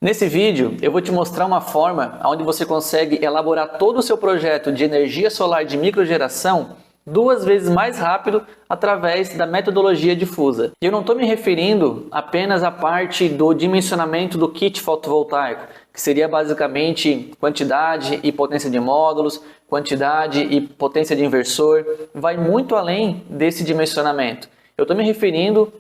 Nesse vídeo eu vou te mostrar uma forma onde você consegue elaborar todo o seu projeto de energia solar de microgeração 2 vezes mais rápido através da metodologia difusa. E eu não estou me referindo apenas à parte do dimensionamento do kit fotovoltaico, que seria basicamente quantidade e potência de módulos, quantidade e potência de inversor, vai muito além desse dimensionamento. Eu estou me referindo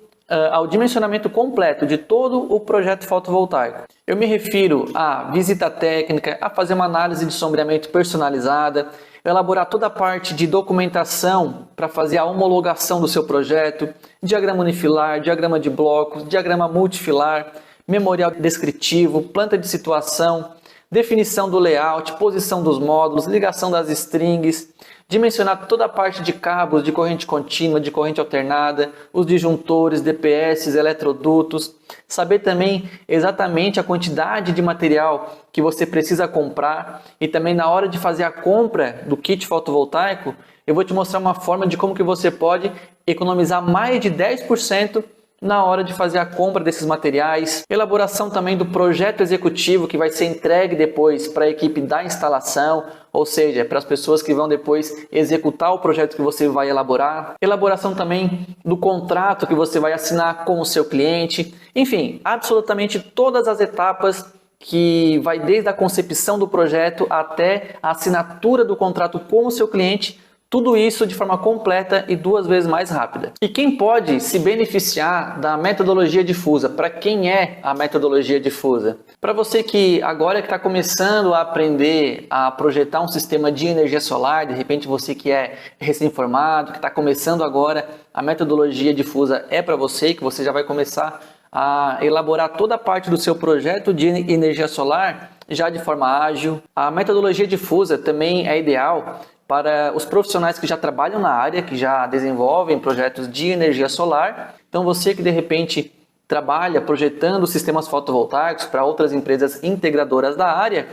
ao dimensionamento completo de todo o projeto fotovoltaico. Eu me refiro à visita técnica, a fazer uma análise de sombreamento personalizada, elaborar toda a parte de documentação para fazer a homologação do seu projeto, diagrama unifilar, diagrama de blocos, diagrama multifilar, memorial descritivo, planta de situação, definição do layout, posição dos módulos, ligação das strings, dimensionar toda a parte de cabos de corrente contínua, de corrente alternada, os disjuntores, DPS, eletrodutos, saber também exatamente a quantidade de material que você precisa comprar e também na hora de fazer a compra do kit fotovoltaico, eu vou te mostrar uma forma de como que você pode economizar mais de 10% na hora de fazer a compra desses materiais, elaboração também do projeto executivo que vai ser entregue depois para a equipe da instalação, ou seja, para as pessoas que vão depois executar o projeto que você vai elaborar, elaboração também do contrato que você vai assinar com o seu cliente, enfim, absolutamente todas as etapas que vai desde a concepção do projeto até a assinatura do contrato com o seu cliente, tudo isso de forma completa e 2 vezes mais rápida. E quem pode se beneficiar da metodologia difusa? Para quem é a metodologia difusa? Para você que agora está começando a aprender a projetar um sistema de energia solar, de repente você que é recém-formado, que está começando agora, a metodologia difusa é para você, que você já vai começar a elaborar toda a parte do seu projeto de energia solar já de forma ágil. A metodologia difusa também é ideal para os profissionais que já trabalham na área, que já desenvolvem projetos de energia solar. Então você que de repente trabalha projetando sistemas fotovoltaicos para outras empresas integradoras da área,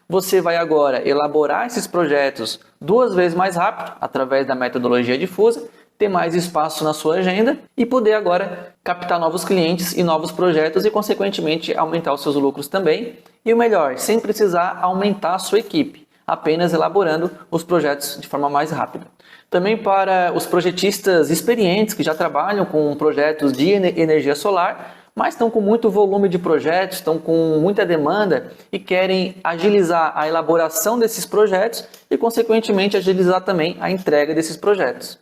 você vai agora elaborar esses projetos 2 vezes mais rápido através da metodologia difusa, ter mais espaço na sua agenda e poder agora captar novos clientes e novos projetos e consequentemente aumentar os seus lucros também. E o melhor, sem precisar aumentar a sua equipe, apenas elaborando os projetos de forma mais rápida. Também para os projetistas experientes que já trabalham com projetos de energia solar, mas estão com muito volume de projetos, estão com muita demanda e querem agilizar a elaboração desses projetos e, consequentemente, agilizar também a entrega desses projetos.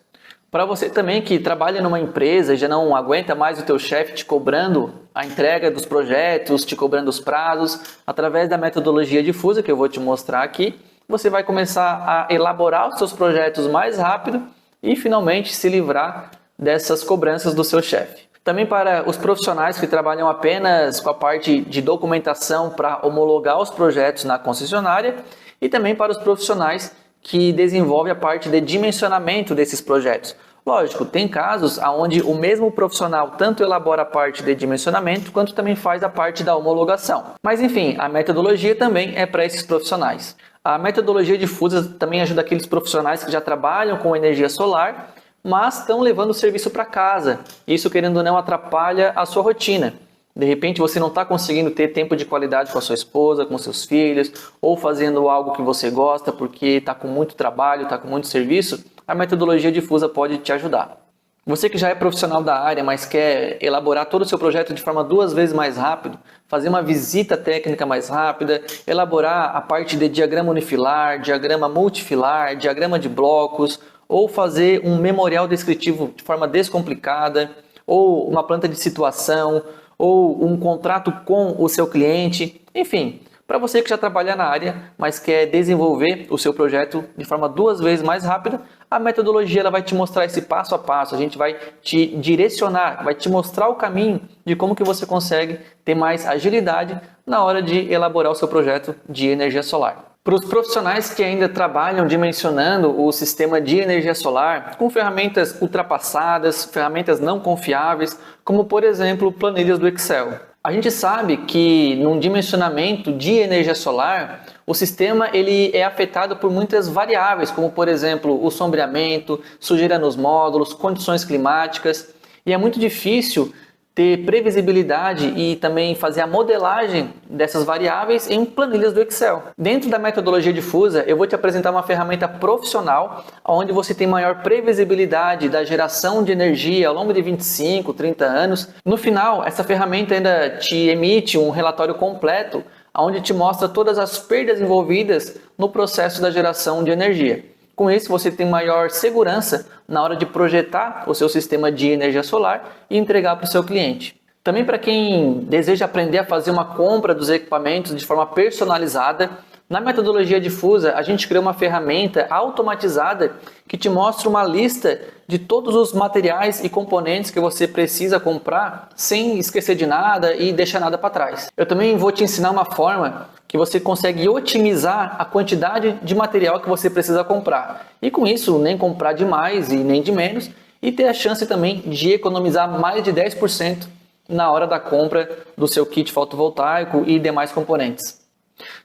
Para você também que trabalha numa empresa e já não aguenta mais o teu chefe te cobrando a entrega dos projetos, te cobrando os prazos, através da metodologia difusa que eu vou te mostrar aqui, você vai começar a elaborar os seus projetos mais rápido e finalmente se livrar dessas cobranças do seu chefe. Também para os profissionais que trabalham apenas com a parte de documentação para homologar os projetos na concessionária e também para os profissionais que desenvolvem a parte de dimensionamento desses projetos. Lógico, tem casos onde o mesmo profissional tanto elabora a parte de dimensionamento quanto também faz a parte da homologação. Mas enfim, a metodologia também é para esses profissionais. A metodologia difusa também ajuda aqueles profissionais que já trabalham com energia solar, mas estão levando o serviço para casa. Isso, querendo ou não, atrapalha a sua rotina. De repente você não está conseguindo ter tempo de qualidade com a sua esposa, com seus filhos, ou fazendo algo que você gosta porque está com muito trabalho, está com muito serviço, a metodologia difusa pode te ajudar. Você que já é profissional da área, mas quer elaborar todo o seu projeto de forma 2 vezes mais rápido, fazer uma visita técnica mais rápida, elaborar a parte de diagrama unifilar, diagrama multifilar, diagrama de blocos, ou fazer um memorial descritivo de forma descomplicada, ou uma planta de situação, ou um contrato com o seu cliente, enfim, para você que já trabalha na área, mas quer desenvolver o seu projeto de forma 2 vezes mais rápida, a metodologia ela vai te mostrar esse passo a passo, a gente vai te direcionar, vai te mostrar o caminho de como que você consegue ter mais agilidade na hora de elaborar o seu projeto de energia solar. Para os profissionais que ainda trabalham dimensionando o sistema de energia solar com ferramentas ultrapassadas, ferramentas não confiáveis, como por exemplo planilhas do Excel. A gente sabe que num dimensionamento de energia solar, o sistema ele é afetado por muitas variáveis, como por exemplo o sombreamento, sujeira nos módulos, condições climáticas, e é muito difícil ter previsibilidade e também fazer a modelagem dessas variáveis em planilhas do Excel. Dentro da metodologia difusa, eu vou te apresentar uma ferramenta profissional onde você tem maior previsibilidade da geração de energia ao longo de 25, 30 anos. No final, essa ferramenta ainda te emite um relatório completo onde te mostra todas as perdas envolvidas no processo da geração de energia. Com isso, você tem maior segurança na hora de projetar o seu sistema de energia solar e entregar para o seu cliente. Também para quem deseja aprender a fazer uma compra dos equipamentos de forma personalizada, na metodologia difusa a gente criou uma ferramenta automatizada que te mostra uma lista de todos os materiais e componentes que você precisa comprar sem esquecer de nada e deixar nada para trás. Eu também vou te ensinar uma forma que você consegue otimizar a quantidade de material que você precisa comprar. E com isso, nem comprar de mais e nem de menos, e ter a chance também de economizar mais de 10% na hora da compra do seu kit fotovoltaico e demais componentes.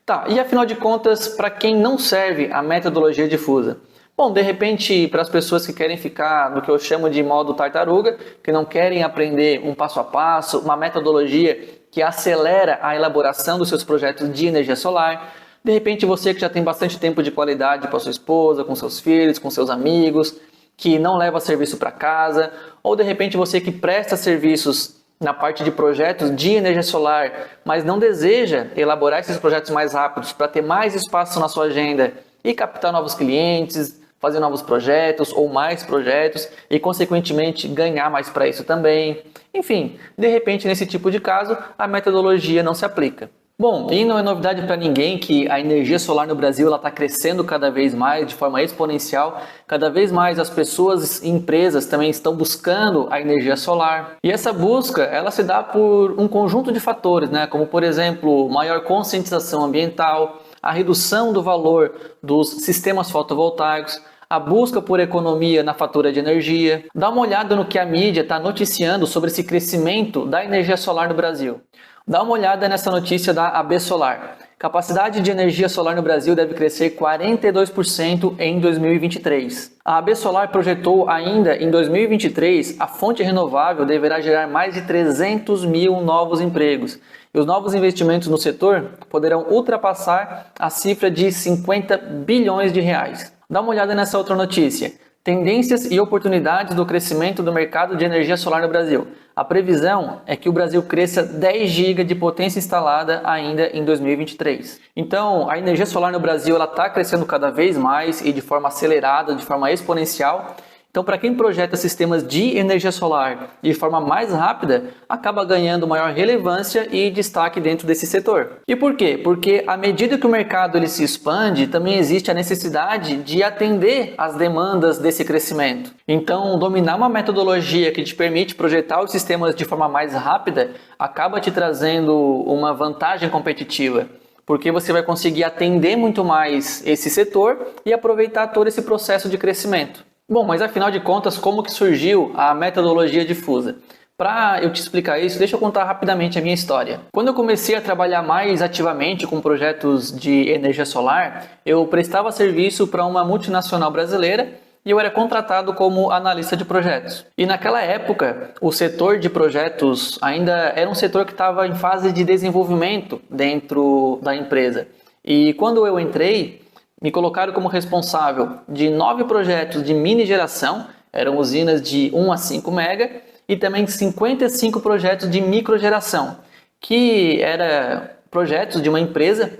Tá, e afinal de contas, para quem não serve a metodologia difusa? Bom, de repente, para as pessoas que querem ficar no que eu chamo de modo tartaruga, que não querem aprender um passo a passo, uma metodologia que acelera a elaboração dos seus projetos de energia solar. De repente, você que já tem bastante tempo de qualidade com a sua esposa, com seus filhos, com seus amigos, que não leva serviço para casa, ou de repente você que presta serviços na parte de projetos de energia solar, mas não deseja elaborar esses projetos mais rápidos para ter mais espaço na sua agenda e captar novos clientes, fazer novos projetos ou mais projetos e, consequentemente, ganhar mais para isso também. Enfim, de repente, nesse tipo de caso, a metodologia não se aplica. Bom, e não é novidade para ninguém que a energia solar no Brasil está crescendo cada vez mais, de forma exponencial. Cada vez mais as pessoas e empresas também estão buscando a energia solar. E essa busca, ela se dá por um conjunto de fatores, né? Como, por exemplo, maior conscientização ambiental, a redução do valor dos sistemas fotovoltaicos, a busca por economia na fatura de energia. Dá uma olhada no que a mídia está noticiando sobre esse crescimento da energia solar no Brasil. Dá uma olhada nessa notícia da AB Solar. Capacidade de energia solar no Brasil deve crescer 42% em 2023. A AB Solar projetou ainda em 2023 a fonte renovável deverá gerar mais de 300 mil novos empregos. E os novos investimentos no setor poderão ultrapassar a cifra de 50 bilhões de reais. Dá uma olhada nessa outra notícia. Tendências e oportunidades do crescimento do mercado de energia solar no Brasil. A previsão é que o Brasil cresça 10 GB de potência instalada ainda em 2023. Então, a energia solar no Brasil está crescendo cada vez mais e de forma acelerada, de forma exponencial. Então, para quem projeta sistemas de energia solar de forma mais rápida, acaba ganhando maior relevância e destaque dentro desse setor. E por quê? Porque à medida que o mercado se expande, também existe a necessidade de atender às demandas desse crescimento. Então, dominar uma metodologia que te permite projetar os sistemas de forma mais rápida acaba te trazendo uma vantagem competitiva, porque você vai conseguir atender muito mais esse setor e aproveitar todo esse processo de crescimento. Bom, mas afinal de contas, como que surgiu a metodologia difusa? Para eu te explicar isso, deixa eu contar rapidamente a minha história. Quando eu comecei a trabalhar mais ativamente com projetos de energia solar, eu prestava serviço para uma multinacional brasileira e eu era contratado como analista de projetos. E naquela época, o setor de projetos ainda era um setor que estava em fase de desenvolvimento dentro da empresa. E quando eu entrei, me colocaram como responsável de 9 projetos de mini geração, eram usinas de 1 a 5 mega, e também 55 projetos de microgeração, que eram projetos de uma empresa,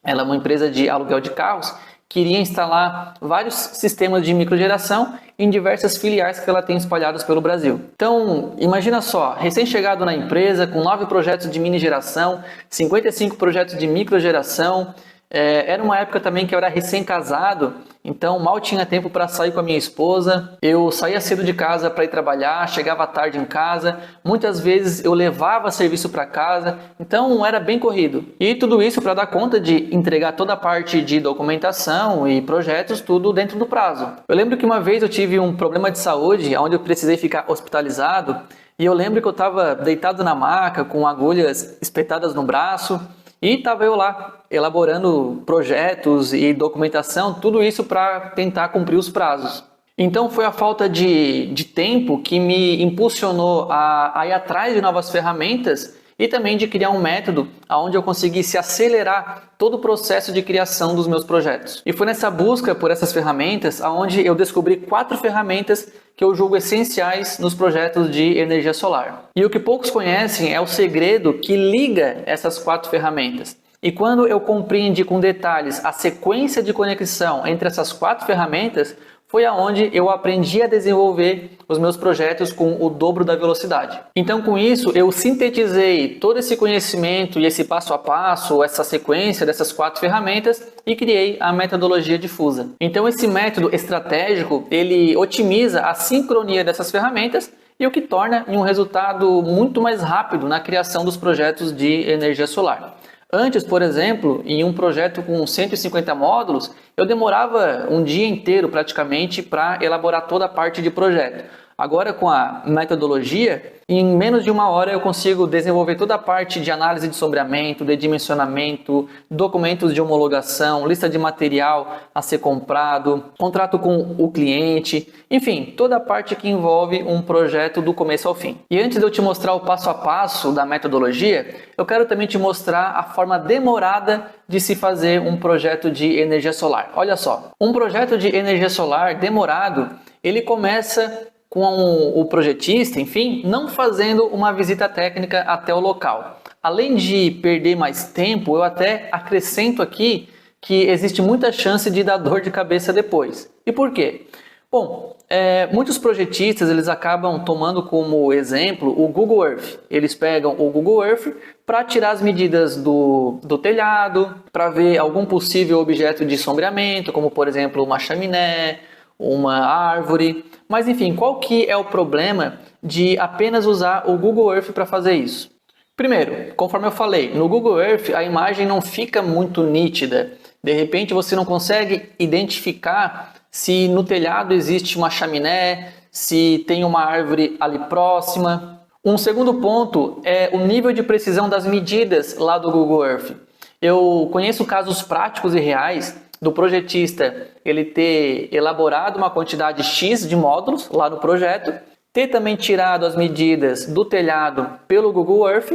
ela é uma empresa de aluguel de carros, que iria instalar vários sistemas de microgeração em diversas filiais que ela tem espalhadas pelo Brasil. Então, imagina só, recém-chegado na empresa, com 9 projetos de mini geração, 55 projetos de microgeração. Era uma época também que eu era recém-casado, então mal tinha tempo para sair com a minha esposa. Eu saía cedo de casa para ir trabalhar, chegava tarde em casa. Muitas vezes eu levava serviço para casa, então era bem corrido. E tudo isso para dar conta de entregar toda a parte de documentação e projetos, tudo dentro do prazo. Eu lembro que uma vez eu tive um problema de saúde, onde eu precisei ficar hospitalizado, e eu lembro que eu estava deitado na maca, com agulhas espetadas no braço, e estava eu lá, elaborando projetos e documentação, tudo isso para tentar cumprir os prazos. Então foi a falta de tempo que me impulsionou a ir atrás de novas ferramentas e também de criar um método onde eu conseguisse acelerar todo o processo de criação dos meus projetos. E foi nessa busca por essas ferramentas onde eu descobri 4 ferramentas que eu julgo essenciais nos projetos de energia solar. E o que poucos conhecem é o segredo que liga essas 4 ferramentas. E quando eu compreendi com detalhes a sequência de conexão entre essas 4 ferramentas, foi aonde eu aprendi a desenvolver os meus projetos com o dobro da velocidade. Então, com isso, eu sintetizei todo esse conhecimento e esse passo a passo, essa sequência dessas 4 ferramentas e criei a metodologia difusa. Então, esse método estratégico, ele otimiza a sincronia dessas ferramentas e o que torna um resultado muito mais rápido na criação dos projetos de energia solar. Antes, por exemplo, em um projeto com 150 módulos, eu demorava um dia inteiro praticamente para elaborar toda a parte de projeto. Agora, com a metodologia, em menos de 1 hora eu consigo desenvolver toda a parte de análise de sombreamento, de dimensionamento, documentos de homologação, lista de material a ser comprado, contrato com o cliente, enfim, toda a parte que envolve um projeto do começo ao fim. E antes de eu te mostrar o passo a passo da metodologia, eu quero também te mostrar a forma demorada de se fazer um projeto de energia solar. Olha só, um projeto de energia solar demorado, ele começa com o projetista, enfim, não fazendo uma visita técnica até o local. Além de perder mais tempo, eu até acrescento aqui que existe muita chance de dar dor de cabeça depois. E por quê? Bom, muitos projetistas eles acabam tomando como exemplo o Google Earth. Eles pegam o Google Earth para tirar as medidas do telhado, para ver algum possível objeto de sombreamento, como por exemplo uma chaminé, uma árvore. Mas enfim, qual que é o problema de apenas usar o Google Earth para fazer isso? Primeiro, conforme eu falei, no Google Earth a imagem não fica muito nítida. De repente você não consegue identificar se no telhado existe uma chaminé, se tem uma árvore ali próxima. Um segundo ponto é o nível de precisão das medidas lá do Google Earth. Eu conheço casos práticos e reais do projetista ele ter elaborado uma quantidade X de módulos lá no projeto, ter também tirado as medidas do telhado pelo Google Earth,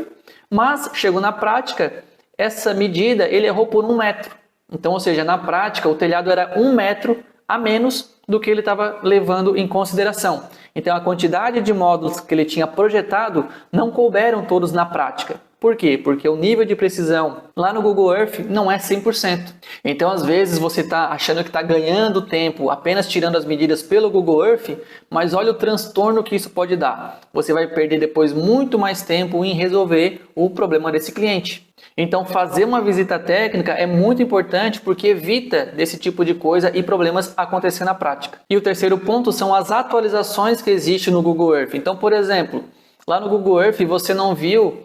mas chegou na prática, essa medida ele errou por 1 metro. Então, ou seja, na prática o telhado era 1 metro a menos do que ele estava levando em consideração. Então a quantidade de módulos que ele tinha projetado não couberam todos na prática. Por quê? Porque o nível de precisão lá no Google Earth não é 100%. Então, às vezes, você está achando que está ganhando tempo apenas tirando as medidas pelo Google Earth, mas olha o transtorno que isso pode dar. Você vai perder depois muito mais tempo em resolver o problema desse cliente. Então, fazer uma visita técnica é muito importante porque evita desse tipo de coisa e problemas acontecer na prática. E o terceiro ponto são as atualizações que existem no Google Earth. Então, por exemplo, lá no Google Earth você não viu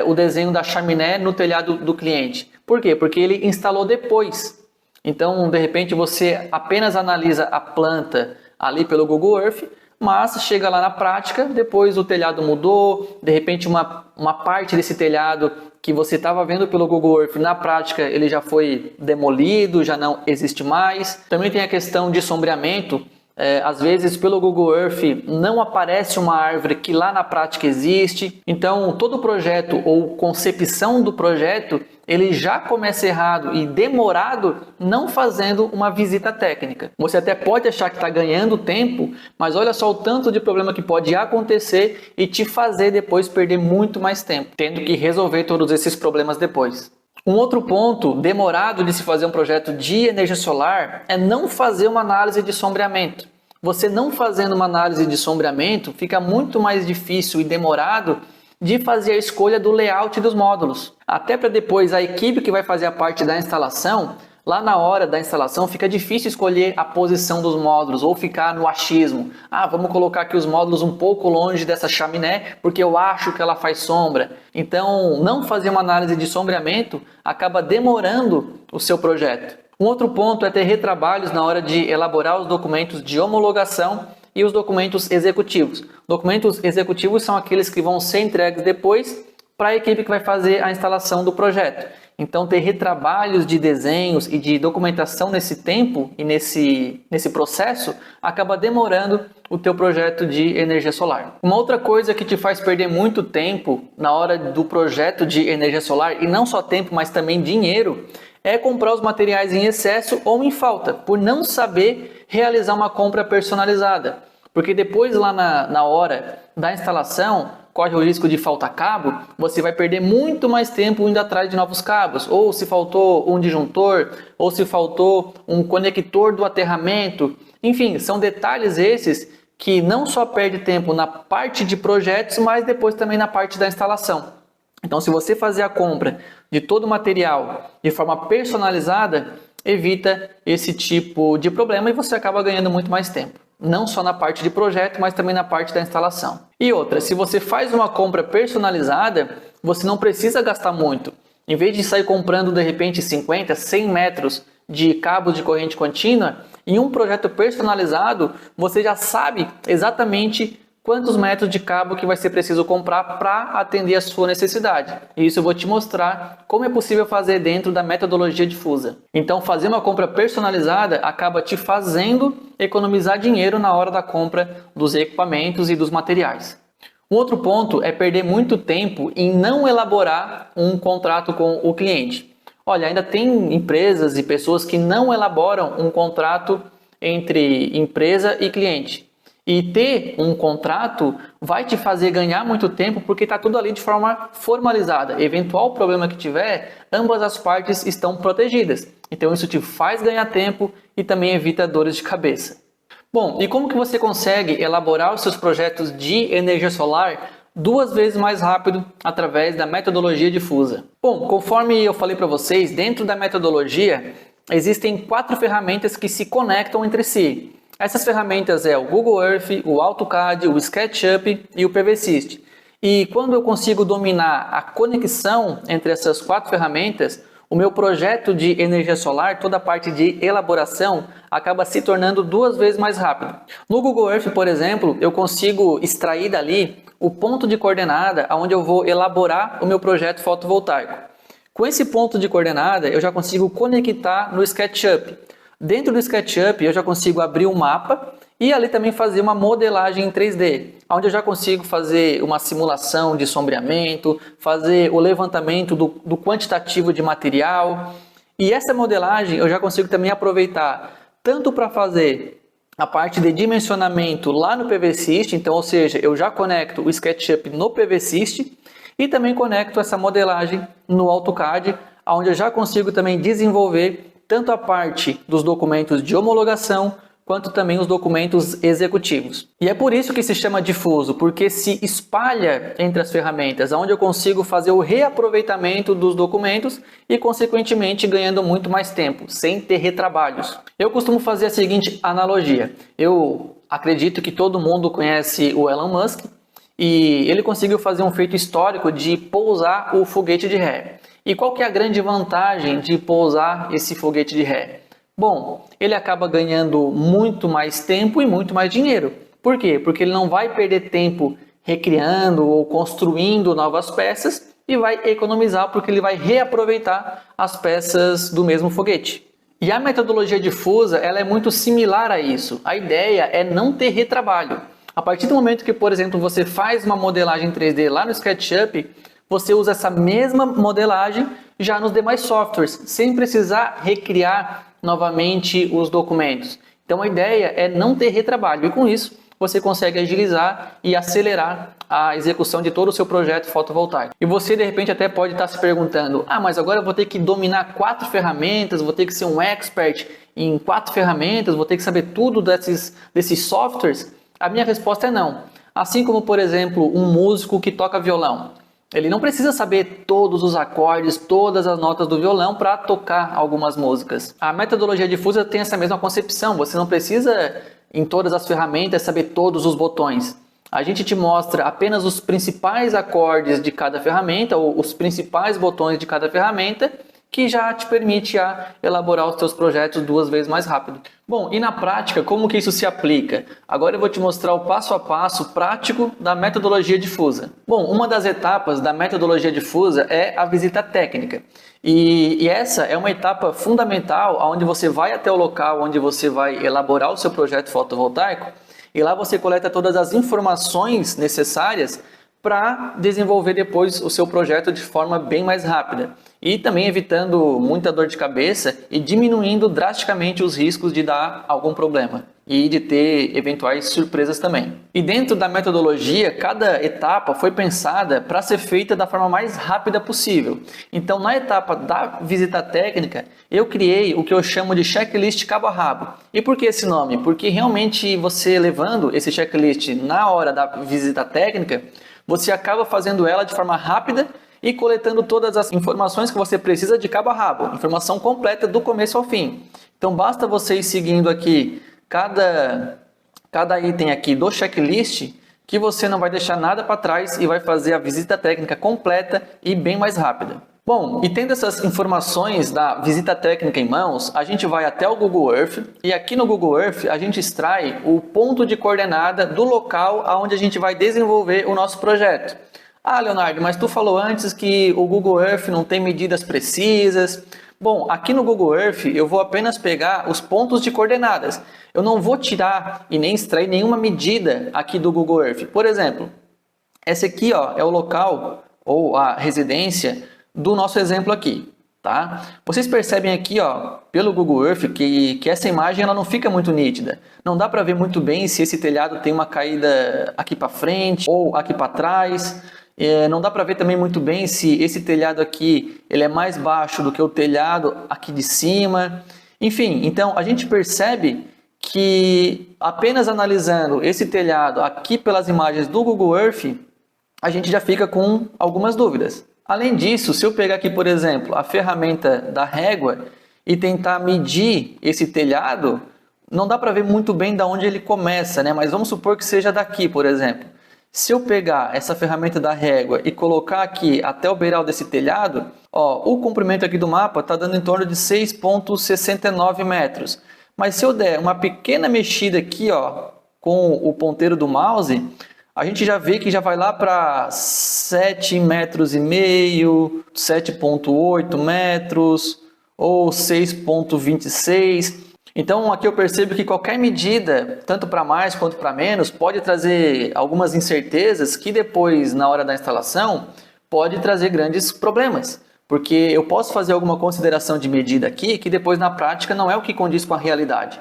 o desenho da chaminé no telhado do cliente. Por quê? Porque ele instalou depois. Então, de repente, você apenas analisa a planta ali pelo Google Earth, mas chega lá na prática, depois o telhado mudou, de repente uma parte desse telhado que você estava vendo pelo Google Earth, na prática ele já foi demolido, já não existe mais. Também tem a questão de sombreamento. Às vezes pelo Google Earth não aparece uma árvore que lá na prática existe. Então todo o projeto ou concepção do projeto ele já começa errado e demorado não fazendo uma visita técnica. Você até pode achar que está ganhando tempo, mas olha só o tanto de problema que pode acontecer e te fazer depois perder muito mais tempo, tendo que resolver todos esses problemas depois. Um outro ponto demorado de se fazer um projeto de energia solar é não fazer uma análise de sombreamento. Você não fazendo uma análise de sombreamento, fica muito mais difícil e demorado de fazer a escolha do layout dos módulos. Até para depois a equipe que vai fazer a parte da instalação, lá na hora da instalação fica difícil escolher a posição dos módulos ou ficar no achismo. Vamos colocar aqui os módulos um pouco longe dessa chaminé porque eu acho que ela faz sombra. Então, não fazer uma análise de sombreamento acaba demorando o seu projeto. Um outro ponto é ter retrabalhos na hora de elaborar os documentos de homologação e os documentos executivos. Documentos executivos são aqueles que vão ser entregues depois para a equipe que vai fazer a instalação do projeto. Então, ter retrabalhos de desenhos e de documentação nesse tempo e nesse processo acaba demorando o teu projeto de energia solar. Uma outra coisa que te faz perder muito tempo na hora do projeto de energia solar, e não só tempo, mas também dinheiro, é comprar os materiais em excesso ou em falta, por não saber realizar uma compra personalizada. Porque depois lá na hora da instalação, corre o risco de faltar cabo, você vai perder muito mais tempo indo atrás de novos cabos, ou se faltou um disjuntor, ou se faltou um conector do aterramento. Enfim, são detalhes esses que não só perde tempo na parte de projetos, mas depois também na parte da instalação. Então, se você fazer a compra de todo o material de forma personalizada, evita esse tipo de problema e você acaba ganhando muito mais tempo. Não só na parte de projeto, mas também na parte da instalação. E outra, se você faz uma compra personalizada, você não precisa gastar muito. Em vez de sair comprando de repente 50, 100 metros de cabos de corrente contínua, em um projeto personalizado, você já sabe exatamente quantos metros de cabo que vai ser preciso comprar para atender a sua necessidade. E isso eu vou te mostrar como é possível fazer dentro da metodologia difusa. Então, fazer uma compra personalizada acaba te fazendo economizar dinheiro na hora da compra dos equipamentos e dos materiais. Um outro ponto é perder muito tempo em não elaborar um contrato com o cliente. Olha, ainda tem empresas e pessoas que não elaboram um contrato entre empresa e cliente. E ter um contrato vai te fazer ganhar muito tempo porque está tudo ali de forma formalizada. Eventual problema que tiver, ambas as partes estão protegidas. Então isso te faz ganhar tempo e também evita dores de cabeça. Bom, e como que você consegue elaborar os seus projetos de energia solar 2 vezes mais rápido através da metodologia difusa? Bom, conforme eu falei para vocês, dentro da metodologia existem 4 ferramentas que se conectam entre si. Essas ferramentas é o Google Earth, o AutoCAD, o SketchUp e o PVSys. E quando eu consigo dominar a conexão entre essas 4 ferramentas, o meu projeto de energia solar, toda a parte de elaboração, acaba se tornando 2 vezes mais rápido. No Google Earth, por exemplo, eu consigo extrair dali o ponto de coordenada onde eu vou elaborar o meu projeto fotovoltaico. Com esse ponto de coordenada, eu já consigo conectar no SketchUp. Dentro do SketchUp eu já consigo abrir um mapa e ali também fazer uma modelagem em 3D, onde eu já consigo fazer uma simulação de sombreamento, fazer o levantamento do quantitativo de material. E essa modelagem eu já consigo também aproveitar tanto para fazer a parte de dimensionamento lá no PVSys, então, ou seja, eu já conecto o SketchUp no PVSys e também conecto essa modelagem no AutoCAD, onde eu já consigo também desenvolver tanto a parte dos documentos de homologação, quanto também os documentos executivos. E é por isso que se chama difuso, porque se espalha entre as ferramentas, onde eu consigo fazer o reaproveitamento dos documentos e, consequentemente, ganhando muito mais tempo, sem ter retrabalhos. Eu costumo fazer a seguinte analogia. Eu acredito que todo mundo conhece o Elon Musk, e ele conseguiu fazer um feito histórico de pousar o foguete de ré. E qual que é a grande vantagem de pousar esse foguete de ré? Bom, ele acaba ganhando muito mais tempo e muito mais dinheiro. Por quê? Porque ele não vai perder tempo recriando ou construindo novas peças e vai economizar porque ele vai reaproveitar as peças do mesmo foguete. E a metodologia difusa ela é muito similar a isso. A ideia é não ter retrabalho. A partir do momento que, por exemplo, você faz uma modelagem 3D lá no SketchUp, você usa essa mesma modelagem já nos demais softwares, sem precisar recriar novamente os documentos. Então a ideia é não ter retrabalho e com isso você consegue agilizar e acelerar a execução de todo o seu projeto fotovoltaico. E você de repente até pode estar se perguntando, mas agora eu vou ter que dominar 4 ferramentas, vou ter que ser um expert em 4 ferramentas, vou ter que saber tudo desses softwares? A minha resposta é não. Assim como, por exemplo, um músico que toca violão. Ele não precisa saber todos os acordes, todas as notas do violão para tocar algumas músicas. A metodologia difusa tem essa mesma concepção. Você não precisa, em todas as ferramentas, saber todos os botões. A gente te mostra apenas os principais acordes de cada ferramenta, ou os principais botões de cada ferramenta, que já te permite elaborar os teus projetos 2 vezes mais rápido. Bom, e na prática, como que isso se aplica? Agora eu vou te mostrar o passo a passo prático da metodologia difusa. Bom, uma das etapas da metodologia difusa é a visita técnica. E essa é uma etapa fundamental, onde você vai até o local onde você vai elaborar o seu projeto fotovoltaico, e lá você coleta todas as informações necessárias para desenvolver depois o seu projeto de forma bem mais rápida. E também evitando muita dor de cabeça e diminuindo drasticamente os riscos de dar algum problema e de ter eventuais surpresas também. E dentro da metodologia, cada etapa foi pensada para ser feita da forma mais rápida possível. Então, na etapa da visita técnica, eu criei o que eu chamo de checklist cabo a rabo. E por que esse nome? Porque realmente você levando esse checklist na hora da visita técnica, você acaba fazendo ela de forma rápida e coletando todas as informações que você precisa de cabo a rabo, informação completa do começo ao fim. Então basta você ir seguindo aqui cada item aqui do checklist, que você não vai deixar nada para trás e vai fazer a visita técnica completa e bem mais rápida. Bom, e tendo essas informações da visita técnica em mãos, a gente vai até o Google Earth e aqui no Google Earth a gente extrai o ponto de coordenada do local onde a gente vai desenvolver o nosso projeto. Ah, Leonardo, mas tu falou antes que o Google Earth não tem medidas precisas. Bom, aqui no Google Earth eu vou apenas pegar os pontos de coordenadas. Eu não vou tirar e nem extrair nenhuma medida aqui do Google Earth. Por exemplo, esse aqui ó, é o local ou a residência do nosso exemplo aqui, tá? Vocês percebem aqui ó, pelo Google Earth que essa imagem ela não fica muito nítida. Não dá para ver muito bem se esse telhado tem uma caída aqui para frente ou aqui para trás. Não dá para ver também muito bem se esse telhado aqui ele é mais baixo do que o telhado aqui de cima. Enfim, então a gente percebe que apenas analisando esse telhado aqui pelas imagens do Google Earth, a gente já fica com algumas dúvidas. Além disso, se eu pegar aqui, por exemplo, a ferramenta da régua e tentar medir esse telhado, não dá para ver muito bem de onde ele começa, né? Mas vamos supor que seja daqui, por exemplo. Se eu pegar essa ferramenta da régua e colocar aqui até o beiral desse telhado, ó, o comprimento aqui do mapa está dando em torno de 6,69 metros. Mas se eu der uma pequena mexida aqui ó, com o ponteiro do mouse, a gente já vê que já vai lá para 7,5 metros, 7,8 metros ou 6,26. Então aqui eu percebo que qualquer medida, tanto para mais quanto para menos, pode trazer algumas incertezas que depois, na hora da instalação, pode trazer grandes problemas. Porque eu posso fazer alguma consideração de medida aqui que depois na prática não é o que condiz com a realidade.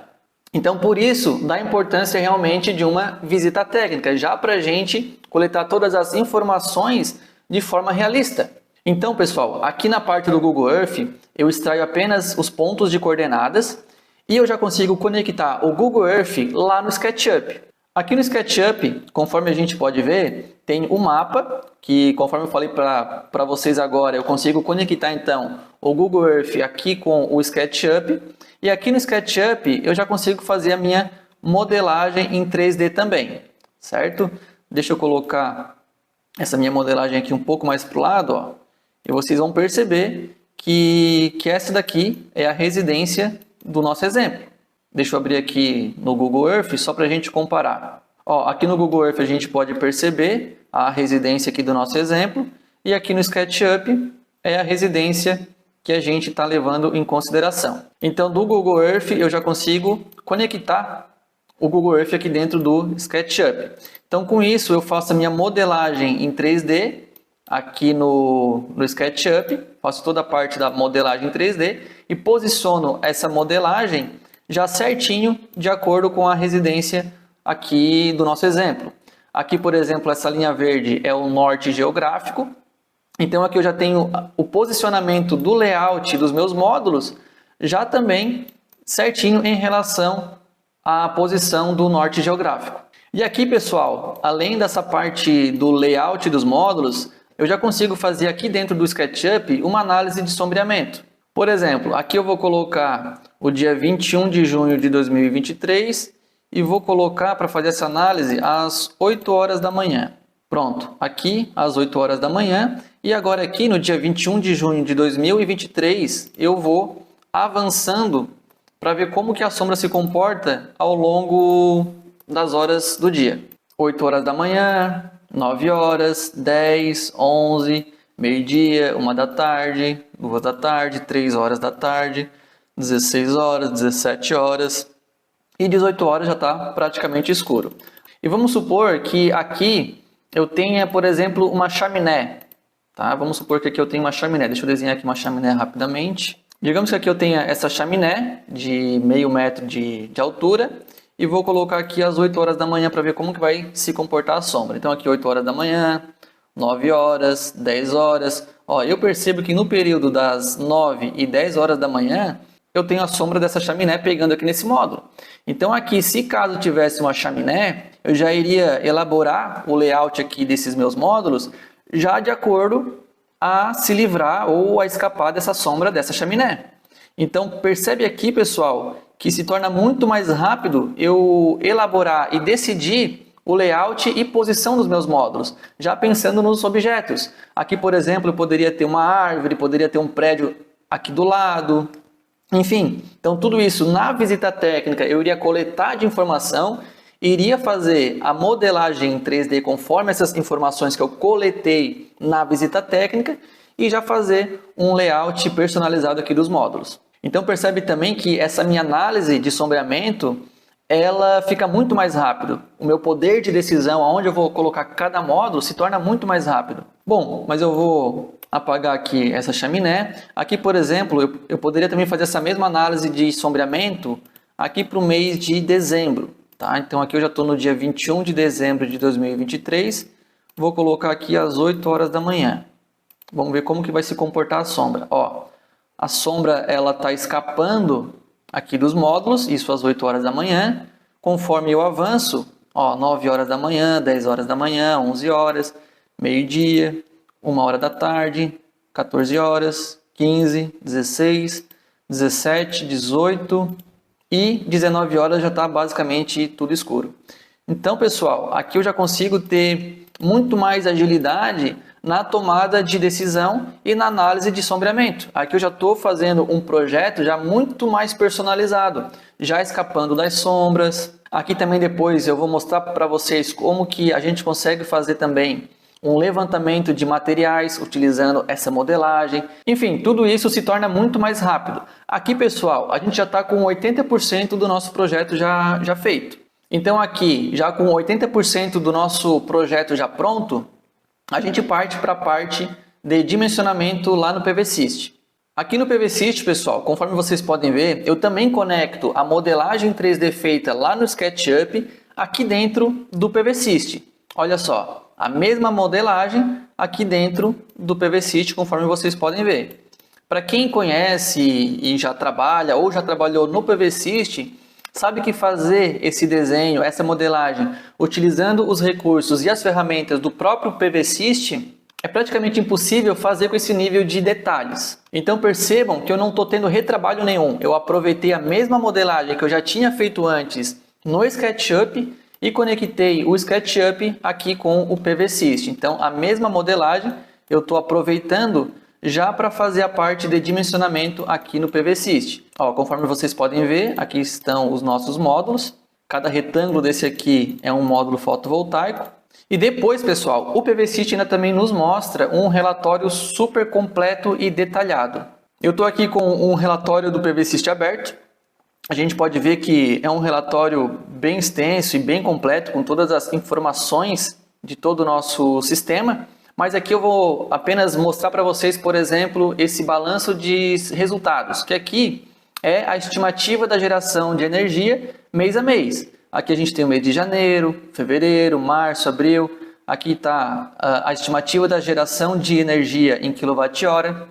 Então por isso dá importância realmente de uma visita técnica, já para a gente coletar todas as informações de forma realista. Então pessoal, aqui na parte do Google Earth eu extraio apenas os pontos de coordenadas e eu já consigo conectar o Google Earth lá no SketchUp. Aqui no SketchUp, conforme a gente pode ver, tem o mapa, que conforme eu falei para vocês agora, eu consigo conectar então o Google Earth aqui com o SketchUp. E aqui no SketchUp eu já consigo fazer a minha modelagem em 3D também, certo? Deixa eu colocar essa minha modelagem aqui um pouco mais para o lado, ó, e vocês vão perceber que essa daqui é a residência do nosso exemplo. Deixa eu abrir aqui no Google Earth só para a gente comparar. Ó, aqui no Google Earth a gente pode perceber a residência aqui do nosso exemplo e aqui no SketchUp é a residência que a gente está levando em consideração. Então do Google Earth eu já consigo conectar o Google Earth aqui dentro do SketchUp. Então com isso eu faço a minha modelagem em 3D aqui no SketchUp, faço toda a parte da modelagem em 3D e posiciono essa modelagem já certinho de acordo com a residência aqui do nosso exemplo. Aqui, por exemplo, essa linha verde é o norte geográfico. Então aqui eu já tenho o posicionamento do layout dos meus módulos já também certinho em relação à posição do norte geográfico. E aqui, pessoal, além dessa parte do layout dos módulos, eu já consigo fazer aqui dentro do SketchUp uma análise de sombreamento. Por exemplo, aqui eu vou colocar o dia 21 de junho de 2023 e vou colocar para fazer essa análise às 8 horas da manhã. Pronto, aqui às 8 horas da manhã. E agora aqui no dia 21 de junho de 2023, eu vou avançando para ver como que a sombra se comporta ao longo das horas do dia. 8 horas da manhã, 9 horas, 10, 11, meio-dia, 1 da tarde, 2 da tarde, 3 horas da tarde, 16 horas, 17 horas e 18 horas já está praticamente escuro. E vamos supor que aqui eu tenha, por exemplo, uma chaminé. Tá? Vamos supor que aqui eu tenho uma chaminé. Deixa eu desenhar aqui uma chaminé rapidamente. Digamos que aqui eu tenha essa chaminé de meio metro de altura e vou colocar aqui às 8 horas da manhã para ver como que vai se comportar a sombra. Então aqui 8 horas da manhã, 9 horas, 10 horas. Ó, eu percebo que no período das 9 e 10 horas da manhã eu tenho a sombra dessa chaminé pegando aqui nesse módulo. Então aqui, se caso tivesse uma chaminé, eu já iria elaborar o layout aqui desses meus módulos já de acordo a se livrar ou a escapar dessa sombra dessa chaminé. Então percebe aqui, pessoal, que se torna muito mais rápido eu elaborar e decidir o layout e posição dos meus módulos, já pensando nos objetos. Aqui, por exemplo, eu poderia ter uma árvore, poderia ter um prédio aqui do lado. Enfim, então tudo isso na visita técnica eu iria coletar de informação, iria fazer a modelagem em 3D conforme essas informações que eu coletei na visita técnica e já fazer um layout personalizado aqui dos módulos. Então percebe também que essa minha análise de sombreamento, ela fica muito mais rápido. O meu poder de decisão, aonde eu vou colocar cada módulo, se torna muito mais rápido. Bom, mas eu vou apagar aqui essa chaminé. Aqui, por exemplo, eu poderia também fazer essa mesma análise de sombreamento aqui para o mês de dezembro. Tá? Então aqui eu já estou no dia 21 de dezembro de 2023. Vou colocar aqui às 8 horas da manhã. Vamos ver como que vai se comportar a sombra. Ó, a sombra ela está escapando aqui dos módulos, isso às 8 horas da manhã. Conforme eu avanço, ó, 9 horas da manhã, 10 horas da manhã, 11 horas, meio-dia, 1 hora da tarde, 14 horas, 15, 16, 17, 18 e 19 horas já está basicamente tudo escuro. Então, pessoal, aqui eu já consigo ter muito mais agilidade na tomada de decisão e na análise de sombreamento. Aqui eu já estou fazendo um projeto já muito mais personalizado, já escapando das sombras. Aqui também depois eu vou mostrar para vocês como que a gente consegue fazer também um levantamento de materiais utilizando essa modelagem. Enfim, tudo isso se torna muito mais rápido. Aqui, pessoal, a gente já está com 80% do nosso projeto já feito. Então aqui, já com 80% do nosso projeto já pronto, a gente parte para a parte de dimensionamento lá no PVSys. Aqui no PVSys, pessoal, conforme vocês podem ver, eu também conecto a modelagem 3D feita lá no SketchUp aqui dentro do PVSys. Olha só. A mesma modelagem aqui dentro do PVSys, conforme vocês podem ver. Para quem conhece e já trabalha ou já trabalhou no PVSys, sabe que fazer esse desenho, essa modelagem, utilizando os recursos e as ferramentas do próprio PVSys, é praticamente impossível fazer com esse nível de detalhes. Então percebam que eu não estou tendo retrabalho nenhum. Eu aproveitei a mesma modelagem que eu já tinha feito antes no SketchUp e conectei o SketchUp aqui com o PVSys. Então, a mesma modelagem eu estou aproveitando já para fazer a parte de dimensionamento aqui no PVSys. Ó, conforme vocês podem ver, aqui estão os nossos módulos. Cada retângulo desse aqui é um módulo fotovoltaico. E depois, pessoal, o PVSys ainda também nos mostra um relatório super completo e detalhado. Eu estou aqui com um relatório do PVSys aberto. A gente pode ver que é um relatório bem extenso e bem completo, com todas as informações de todo o nosso sistema. Mas aqui eu vou apenas mostrar para vocês, por exemplo, esse balanço de resultados, que aqui é a estimativa da geração de energia mês a mês. Aqui a gente tem o mês de janeiro, fevereiro, março, abril. Aqui está a estimativa da geração de energia em kWh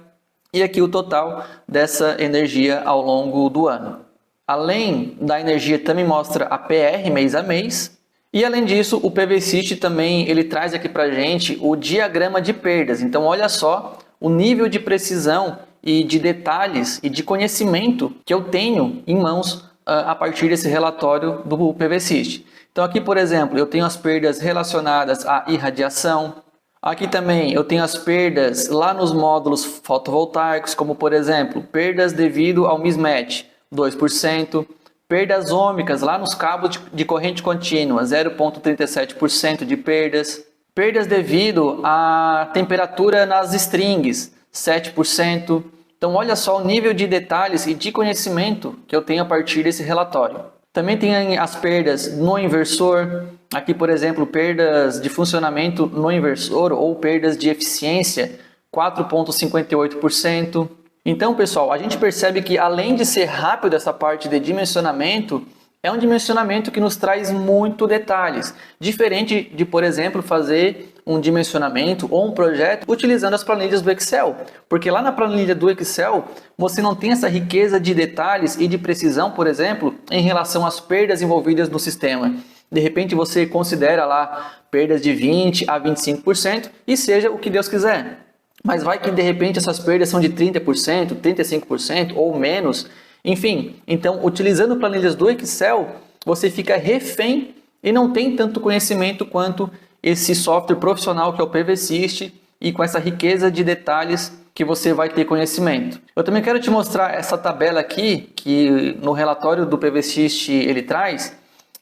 e aqui o total dessa energia ao longo do ano. Além da energia, também mostra a PR mês a mês. E além disso, o PVSys também ele traz aqui para a gente o diagrama de perdas. Então, olha só o nível de precisão e de detalhes e de conhecimento que eu tenho em mãos a partir desse relatório do PVSIST. Então aqui, por exemplo, eu tenho as perdas relacionadas à irradiação. Aqui também eu tenho as perdas lá nos módulos fotovoltaicos, como por exemplo, perdas devido ao mismatch, 2%. Perdas ômicas lá nos cabos de corrente contínua, 0,37% de perdas. Perdas devido à temperatura nas strings, 7%. Então olha só o nível de detalhes e de conhecimento que eu tenho a partir desse relatório. Também tem as perdas no inversor. Aqui, por exemplo, perdas de funcionamento no inversor ou perdas de eficiência, 4,58%. Então, pessoal, a gente percebe que além de ser rápido essa parte de dimensionamento, é um dimensionamento que nos traz muito detalhes, diferente de, por exemplo, fazer um dimensionamento ou um projeto utilizando as planilhas do Excel, porque lá na planilha do Excel você não tem essa riqueza de detalhes e de precisão, por exemplo, em relação às perdas envolvidas no sistema. De repente você considera lá perdas de 20% a 25% e seja o que Deus quiser. Mas vai que de repente essas perdas são de 30%, 35% ou menos. Enfim, então utilizando planilhas do Excel, você fica refém e não tem tanto conhecimento quanto esse software profissional que é o PVSIST e com essa riqueza de detalhes que você vai ter conhecimento. Eu também quero te mostrar essa tabela aqui, que no relatório do PVSIST ele traz,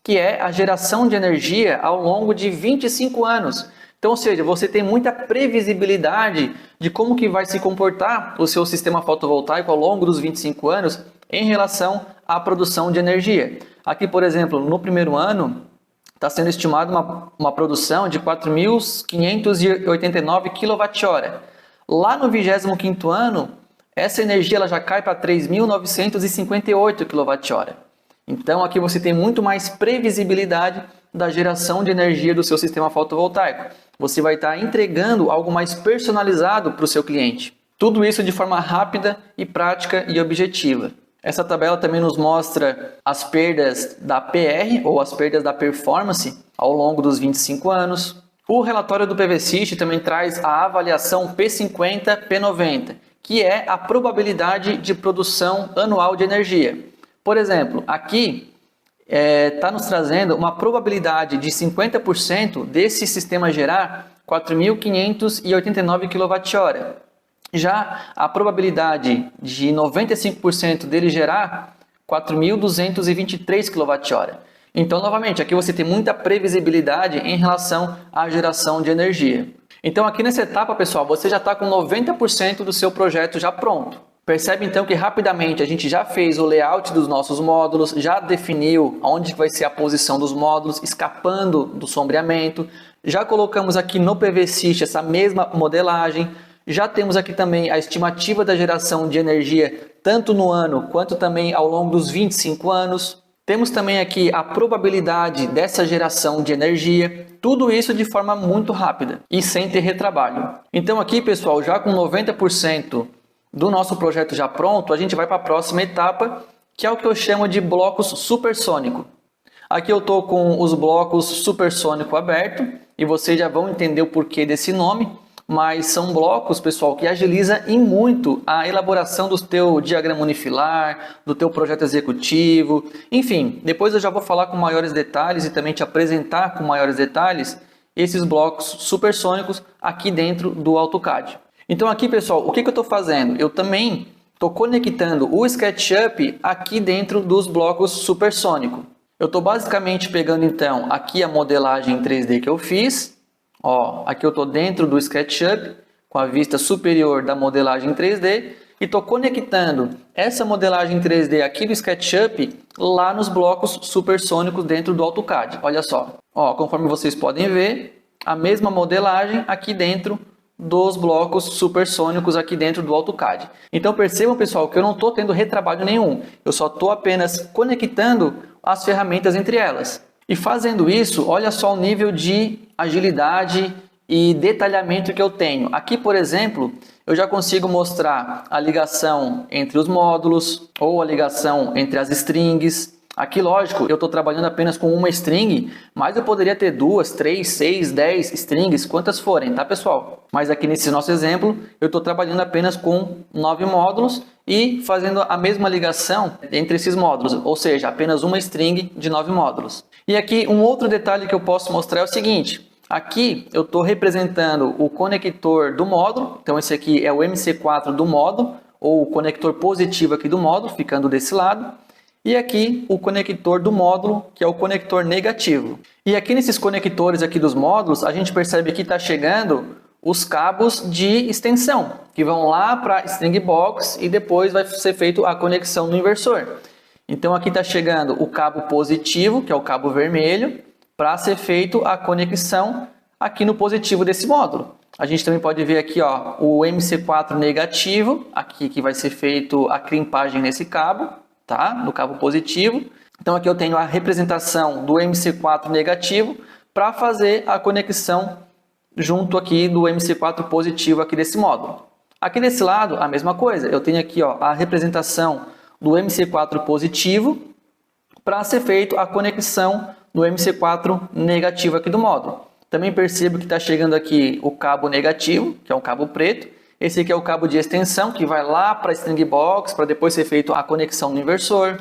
que é a geração de energia ao longo de 25 anos. Então, ou seja, você tem muita previsibilidade de como que vai se comportar o seu sistema fotovoltaico ao longo dos 25 anos em relação à produção de energia. Aqui, por exemplo, no primeiro ano, está sendo estimada uma produção de 4.589 kWh. Lá no 25º ano, essa energia ela já cai para 3.958 kWh. Então, aqui você tem muito mais previsibilidade da geração de energia do seu sistema fotovoltaico. Você vai estar entregando algo mais personalizado para o seu cliente. Tudo isso de forma rápida e prática e objetiva. Essa tabela também nos mostra as perdas da PR, ou as perdas da performance, ao longo dos 25 anos. O relatório do PVSIST também traz a avaliação P50-P90, que é a probabilidade de produção anual de energia. Por exemplo, aqui está nos trazendo uma probabilidade de 50% desse sistema gerar 4.589 kWh. Já a probabilidade de 95% dele gerar 4.223 kWh. Então, novamente, aqui você tem muita previsibilidade em relação à geração de energia. Então, aqui nessa etapa, pessoal, você já está com 90% do seu projeto já pronto. Percebe então que rapidamente a gente já fez o layout dos nossos módulos, já definiu onde vai ser a posição dos módulos, escapando do sombreamento. Já colocamos aqui no PVSIST essa mesma modelagem. Já temos aqui também a estimativa da geração de energia, tanto no ano quanto também ao longo dos 25 anos. Temos também aqui a probabilidade dessa geração de energia, tudo isso de forma muito rápida e sem ter retrabalho. Então aqui, pessoal, já com 90% do nosso projeto já pronto, a gente vai para a próxima etapa, que é o que eu chamo de blocos supersônico. Aqui eu estou com os blocos supersônico aberto e vocês já vão entender o porquê desse nome, mas são blocos, pessoal, que agiliza e muito a elaboração do teu diagrama unifilar, do teu projeto executivo, enfim, depois eu já vou falar com maiores detalhes e também te apresentar com maiores detalhes esses blocos supersônicos aqui dentro do AutoCAD. Então aqui, pessoal, o que eu estou fazendo? Eu também estou conectando o SketchUp aqui dentro dos blocos supersônico. Eu estou basicamente pegando então aqui a modelagem em 3D que eu fiz. Ó, aqui eu estou dentro do SketchUp com a vista superior da modelagem 3D e estou conectando essa modelagem 3D aqui do SketchUp lá nos blocos supersônicos dentro do AutoCAD. Olha só, ó, conforme vocês podem ver, a mesma modelagem aqui dentro dos blocos supersônicos aqui dentro do AutoCAD. Então percebam, pessoal, que eu não estou tendo retrabalho nenhum, eu só estou apenas conectando as ferramentas entre elas. E fazendo isso, olha só o nível de agilidade e detalhamento que eu tenho. Aqui, por exemplo, eu já consigo mostrar a ligação entre os módulos ou a ligação entre as strings. Aqui, lógico, eu estou trabalhando apenas com uma string, mas eu poderia ter 2, 3, 6, 10 strings, quantas forem, tá, pessoal? Mas aqui nesse nosso exemplo, eu estou trabalhando apenas com 9 módulos e fazendo a mesma ligação entre esses módulos, ou seja, apenas uma string de 9 módulos. E aqui um outro detalhe que eu posso mostrar é o seguinte. Aqui eu estou representando o conector do módulo, então esse aqui é o MC4 do módulo, ou o conector positivo aqui do módulo, ficando desse lado. E aqui o conector do módulo, que é o conector negativo. E aqui nesses conectores aqui dos módulos, a gente percebe que está chegando os cabos de extensão, que vão lá para a string box e depois vai ser feito a conexão no inversor. Então aqui está chegando o cabo positivo, que é o cabo vermelho, para ser feito a conexão aqui no positivo desse módulo. A gente também pode ver aqui ó, o MC4 negativo, aqui que vai ser feito a crimpagem nesse cabo, tá? No cabo positivo. Então aqui eu tenho a representação do MC4 negativo para fazer a conexão junto aqui do MC4 positivo aqui desse módulo. Aqui desse lado, a mesma coisa. Eu tenho aqui ó, a representação do MC4 positivo para ser feito a conexão do MC4 negativo aqui do módulo. Também percebo que está chegando aqui o cabo negativo, que é um cabo preto. Esse aqui é o cabo de extensão, que vai lá para a string box, para depois ser feito a conexão no inversor.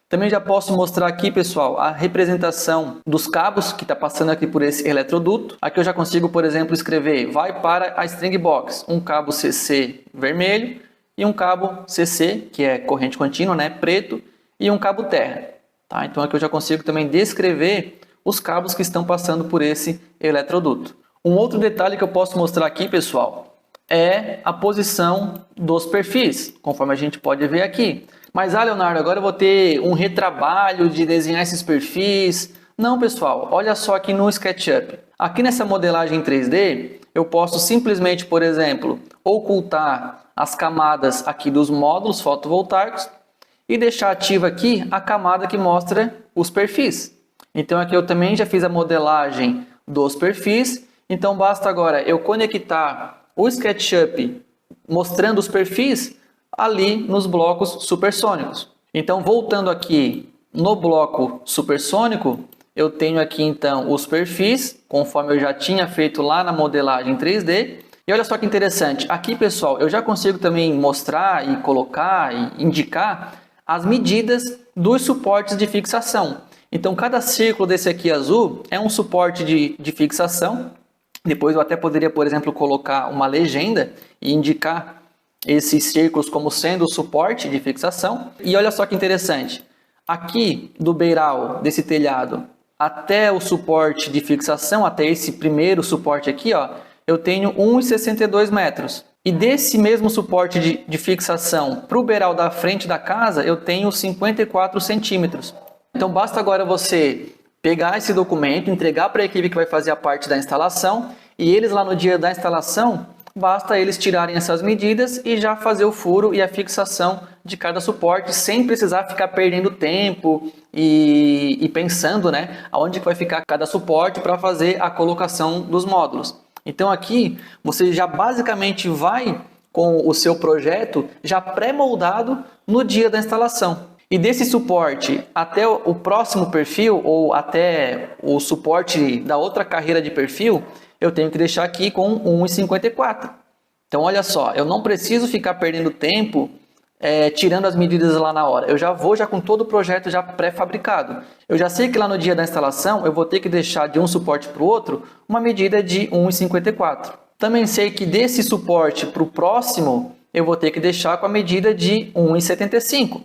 Também já posso mostrar aqui, pessoal, a representação dos cabos que está passando aqui por esse eletroduto. Aqui eu já consigo, por exemplo, escrever, vai para a string box, um cabo CC vermelho e um cabo CC, que é corrente contínua, né, preto, e um cabo terra. Tá? Então aqui eu já consigo também descrever os cabos que estão passando por esse eletroduto. Um outro detalhe que eu posso mostrar aqui, pessoal, é a posição dos perfis, conforme a gente pode ver aqui. Mas, Leonardo, agora eu vou ter um retrabalho de desenhar esses perfis. Não, pessoal, olha só aqui no SketchUp. Aqui nessa modelagem 3D, eu posso simplesmente, por exemplo, ocultar as camadas aqui dos módulos fotovoltaicos e deixar ativa aqui a camada que mostra os perfis. Então aqui eu também já fiz a modelagem dos perfis, então basta agora eu conectar o SketchUp mostrando os perfis ali nos blocos supersônicos. Então voltando aqui no bloco supersônico, eu tenho aqui então os perfis, conforme eu já tinha feito lá na modelagem 3D. E olha só que interessante, aqui pessoal, eu já consigo também mostrar e colocar e indicar as medidas dos suportes de fixação. Então cada círculo desse aqui azul é um suporte de fixação. Depois eu até poderia, por exemplo, colocar uma legenda e indicar esses círculos como sendo o suporte de fixação. E olha só que interessante, aqui do beiral desse telhado até o suporte de fixação, até esse primeiro suporte aqui, ó, eu tenho 1,62 metros. E desse mesmo suporte de fixação para o beiral da frente da casa, eu tenho 54 centímetros. Então basta agora você pegar esse documento, entregar para a equipe que vai fazer a parte da instalação, e eles lá no dia da instalação, basta eles tirarem essas medidas e já fazer o furo e a fixação de cada suporte, sem precisar ficar perdendo tempo e pensando, né, aonde que vai ficar cada suporte para fazer a colocação dos módulos. Então aqui você já basicamente vai com o seu projeto já pré-moldado no dia da instalação. E desse suporte até o próximo perfil ou até o suporte da outra carreira de perfil, eu tenho que deixar aqui com 1,54. Então olha só, eu não preciso ficar perdendo tempo tirando as medidas lá na hora. Eu já vou com todo o projeto já pré-fabricado. Eu já sei que lá no dia da instalação eu vou ter que deixar de um suporte para o outro uma medida de 1,54. Também sei que desse suporte para o próximo eu vou ter que deixar com a medida de 1,75.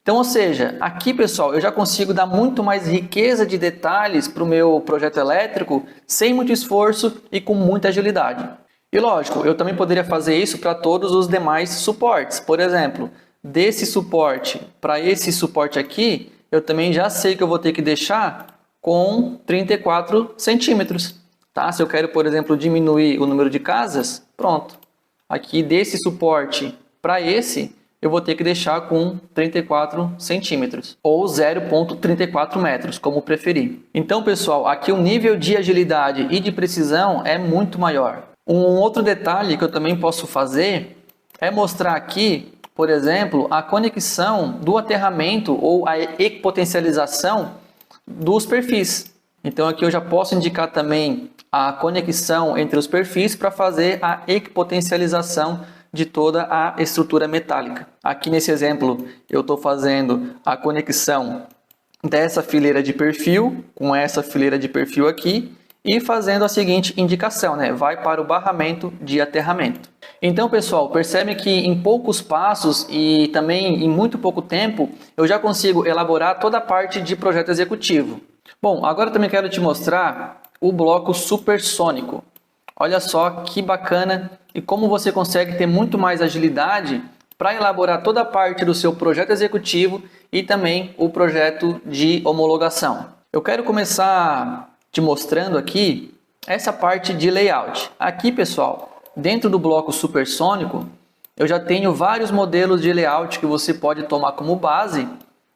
Então, ou seja, aqui pessoal, eu já consigo dar muito mais riqueza de detalhes para o meu projeto elétrico sem muito esforço e com muita agilidade. E lógico, eu também poderia fazer isso para todos os demais suportes. Por exemplo, desse suporte para esse suporte aqui, eu também já sei que eu vou ter que deixar com 34 centímetros. Tá? Se eu quero, por exemplo, diminuir o número de casas, pronto. Aqui desse suporte para esse, eu vou ter que deixar com 34 centímetros ou 0,34 metros, como preferir. Então, pessoal, aqui o nível de agilidade e de precisão é muito maior. Um outro detalhe que eu também posso fazer é mostrar aqui por exemplo, a conexão do aterramento ou a equipotencialização dos perfis. Então aqui eu já posso indicar também a conexão entre os perfis para fazer a equipotencialização de toda a estrutura metálica. Aqui nesse exemplo eu estou fazendo a conexão dessa fileira de perfil com essa fileira de perfil aqui e fazendo a seguinte indicação, né? Vai para o barramento de aterramento. Então, pessoal, percebe que em poucos passos e também em muito pouco tempo eu já consigo elaborar toda a parte de projeto executivo. Bom, agora também quero te mostrar o bloco supersônico. Olha só que bacana e como você consegue ter muito mais agilidade para elaborar toda a parte do seu projeto executivo e também o projeto de homologação. Eu quero começar te mostrando aqui essa parte de layout. Aqui, pessoal, dentro do bloco supersônico, eu já tenho vários modelos de layout que você pode tomar como base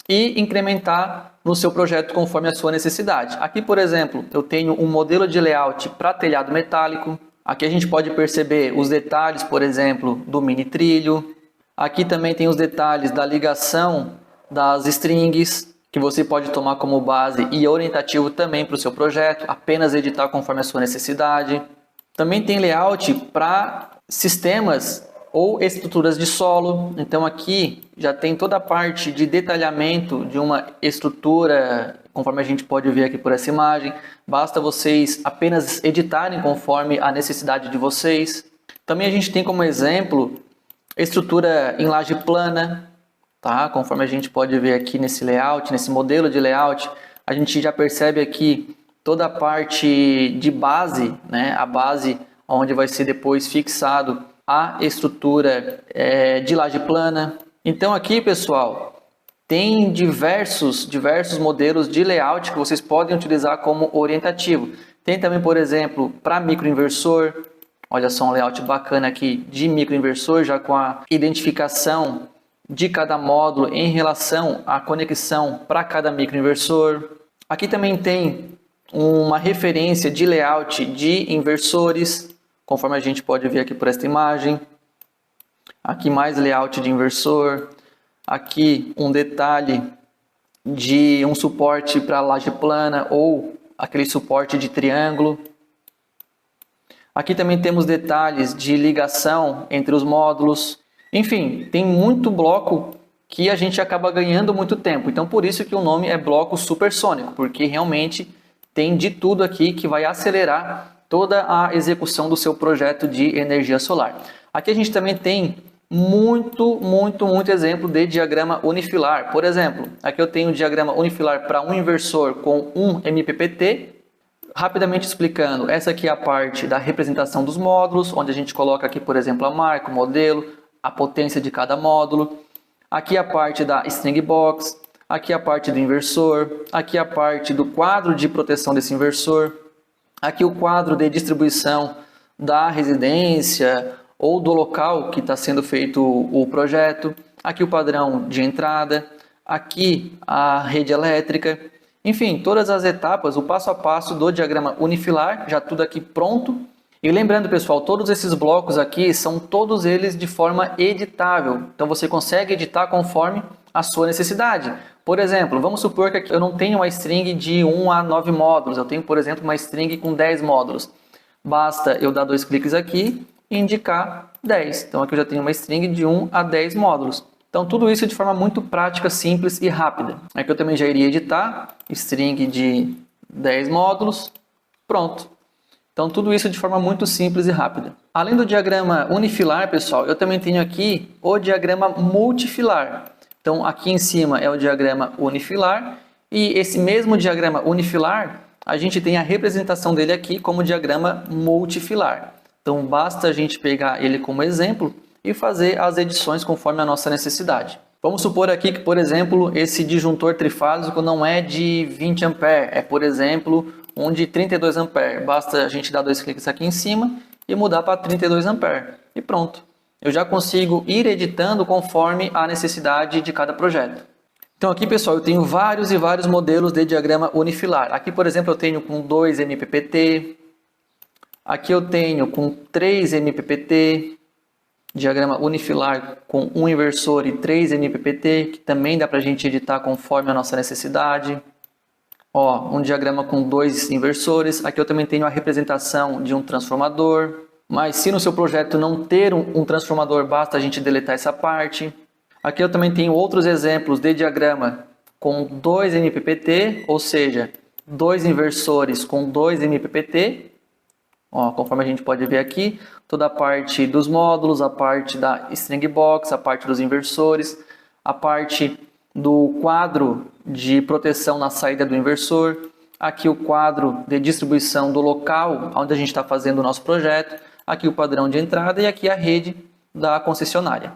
e incrementar no seu projeto conforme a sua necessidade. Aqui, por exemplo, eu tenho um modelo de layout para telhado metálico. Aqui a gente pode perceber os detalhes, por exemplo, do mini trilho. Aqui também tem os detalhes da ligação das strings, que você pode tomar como base e orientativo também para o seu projeto, apenas editar conforme a sua necessidade. Também tem layout para sistemas ou estruturas de solo. Então aqui já tem toda a parte de detalhamento de uma estrutura, conforme a gente pode ver aqui por essa imagem. Basta vocês apenas editarem conforme a necessidade de vocês. Também a gente tem como exemplo estrutura em laje plana, tá? Conforme a gente pode ver aqui nesse layout, nesse modelo de layout, a gente já percebe aqui toda a parte de base, né? A base onde vai ser depois fixado a estrutura de laje plana. Então aqui, pessoal, tem diversos modelos de layout que vocês podem utilizar como orientativo. Tem também, por exemplo, para microinversor. Olha só um layout bacana aqui de microinversor, já com a identificação de cada módulo em relação à conexão para cada microinversor. Aqui também tem uma referência de layout de inversores, conforme a gente pode ver aqui por esta imagem. Aqui mais layout de inversor. Aqui um detalhe de um suporte para laje plana ou aquele suporte de triângulo. Aqui também temos detalhes de ligação entre os módulos. Enfim, tem muito bloco que a gente acaba ganhando muito tempo. Então por isso que o nome é bloco supersônico, porque realmente tem de tudo aqui que vai acelerar toda a execução do seu projeto de energia solar. Aqui a gente também tem muito exemplo de diagrama unifilar. Por exemplo, aqui eu tenho um diagrama unifilar para um inversor com um MPPT. Rapidamente explicando, essa aqui é a parte da representação dos módulos, onde a gente coloca aqui, por exemplo, a marca, o modelo, a potência de cada módulo. Aqui a parte da string box, aqui a parte do inversor, aqui a parte do quadro de proteção desse inversor. Aqui o quadro de distribuição da residência ou do local que está sendo feito o projeto. Aqui o padrão de entrada. Aqui a rede elétrica. Enfim, todas as etapas, o passo a passo do diagrama unifilar, já tudo aqui pronto. E lembrando, pessoal, todos esses blocos aqui são todos eles de forma editável. Então você consegue editar conforme a sua necessidade. Por exemplo, vamos supor que aqui eu não tenho uma string de 1 a 9 módulos. Eu tenho, por exemplo, uma string com 10 módulos. Basta eu dar 2 cliques aqui e indicar 10. Então aqui eu já tenho uma string de 1 a 10 módulos. Então tudo isso de forma muito prática, simples e rápida. Aqui eu também já iria editar string de 10 módulos. Pronto. Então tudo isso de forma muito simples e rápida. Além do diagrama unifilar, pessoal, eu também tenho aqui o diagrama multifilar. Então aqui em cima é o diagrama unifilar e esse mesmo diagrama unifilar, a gente tem a representação dele aqui como diagrama multifilar. Então basta a gente pegar ele como exemplo e fazer as edições conforme a nossa necessidade. Vamos supor aqui que, por exemplo, esse disjuntor trifásico não é de 20 A, é, por exemplo, um de 32 A. Basta a gente dar 2 cliques aqui em cima e mudar para 32 A. E pronto. Eu já consigo ir editando conforme a necessidade de cada projeto. Então aqui, pessoal, eu tenho vários e vários modelos de diagrama unifilar. Aqui, por exemplo, eu tenho com 2 MPPT. Aqui eu tenho com 3 MPPT. diagrama unifilar com um inversor e 3 MPPT, que também dá para a gente editar conforme a nossa necessidade. Ó, um diagrama com 2 inversores. Aqui eu também tenho a representação de um transformador. Mas se no seu projeto não ter um transformador, basta a gente deletar essa parte. Aqui eu também tenho outros exemplos de diagrama com 2 MPPT, ou seja, 2 inversores com 2 MPPT. Ó, conforme a gente pode ver aqui, toda a parte dos módulos, a parte da string box, a parte dos inversores, a parte do quadro de proteção na saída do inversor, aqui o quadro de distribuição do local onde a gente está fazendo o nosso projeto, aqui o padrão de entrada e aqui a rede da concessionária.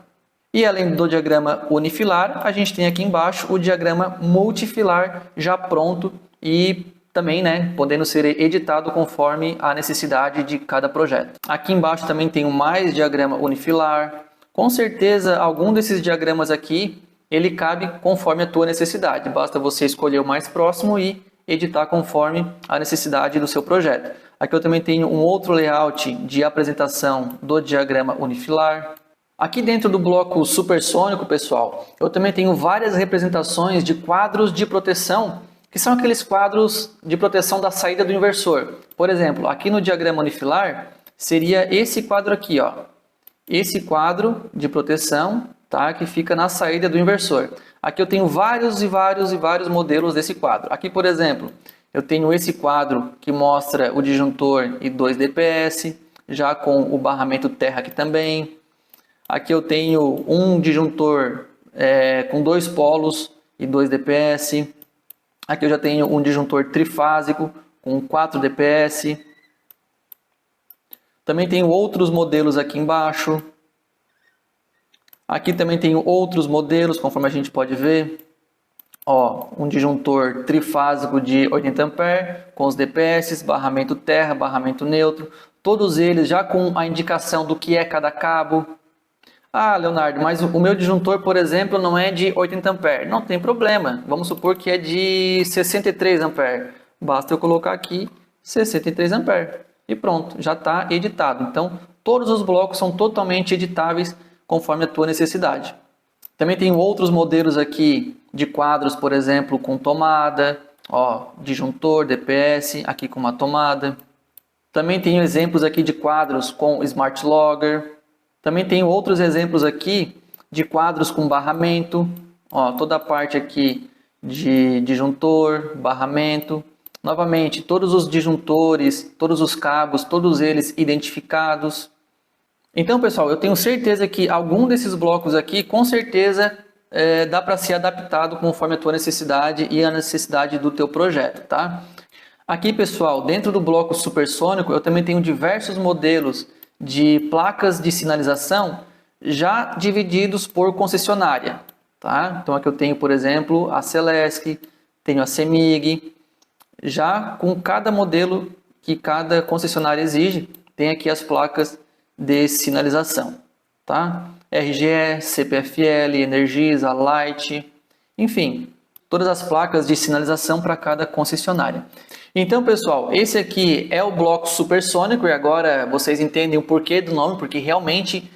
E além do diagrama unifilar, a gente tem aqui embaixo o diagrama multifilar já pronto e também, podendo ser editado conforme a necessidade de cada projeto. Aqui embaixo também tem mais diagrama unifilar. Com certeza, algum desses diagramas aqui, ele cabe conforme a tua necessidade. Basta você escolher o mais próximo e editar conforme a necessidade do seu projeto. Aqui eu também tenho um outro layout de apresentação do diagrama unifilar. Aqui dentro do bloco supersônico, pessoal, eu também tenho várias representações de quadros de proteção, que são aqueles quadros de proteção da saída do inversor. Por exemplo, aqui no diagrama unifilar, seria esse quadro aqui, ó. Esse quadro de proteção, tá, que fica na saída do inversor. Aqui eu tenho vários modelos desse quadro. Aqui, por exemplo, eu tenho esse quadro que mostra o disjuntor e 2 DPS, já com o barramento terra aqui também. Aqui eu tenho um disjuntor com 2 polos e 2 DPS. Aqui eu já tenho um disjuntor trifásico com 4 DPS. Também tenho outros modelos aqui embaixo. Aqui também tenho outros modelos, conforme a gente pode ver. Ó, um disjuntor trifásico de 80 A com os DPS, barramento terra, barramento neutro. Todos eles já com a indicação do que é cada cabo. Ah, Leonardo, mas o meu disjuntor, por exemplo, não é de 80 A. Não tem problema. Vamos supor que é de 63 A. Basta eu colocar aqui 63 A. E pronto, já está editado. Então, todos os blocos são totalmente editáveis conforme a tua necessidade. Também tem outros modelos aqui de quadros, por exemplo, com tomada. Ó, disjuntor, DPS, aqui com uma tomada. Também tenho exemplos aqui de quadros com Smart Logger. Também tenho outros exemplos aqui de quadros com barramento. Ó, toda a parte aqui de disjuntor, barramento. Novamente, todos os disjuntores, todos os cabos, todos eles identificados. Então, pessoal, eu tenho certeza que algum desses blocos aqui, com certeza, dá para ser adaptado conforme a tua necessidade e a necessidade do teu projeto, tá? Aqui, pessoal, dentro do bloco supersônico, eu também tenho diversos modelos de placas de sinalização já divididos por concessionária, tá? Então aqui eu tenho, por exemplo, a Celesc, tenho a CEMIG, já com cada modelo que cada concessionária exige, tem aqui as placas de sinalização, tá? RGE, CPFL, Energisa, Light, enfim, todas as placas de sinalização para cada concessionária. Então, pessoal, esse aqui é o bloco supersônico e agora vocês entendem o porquê do nome, porque realmente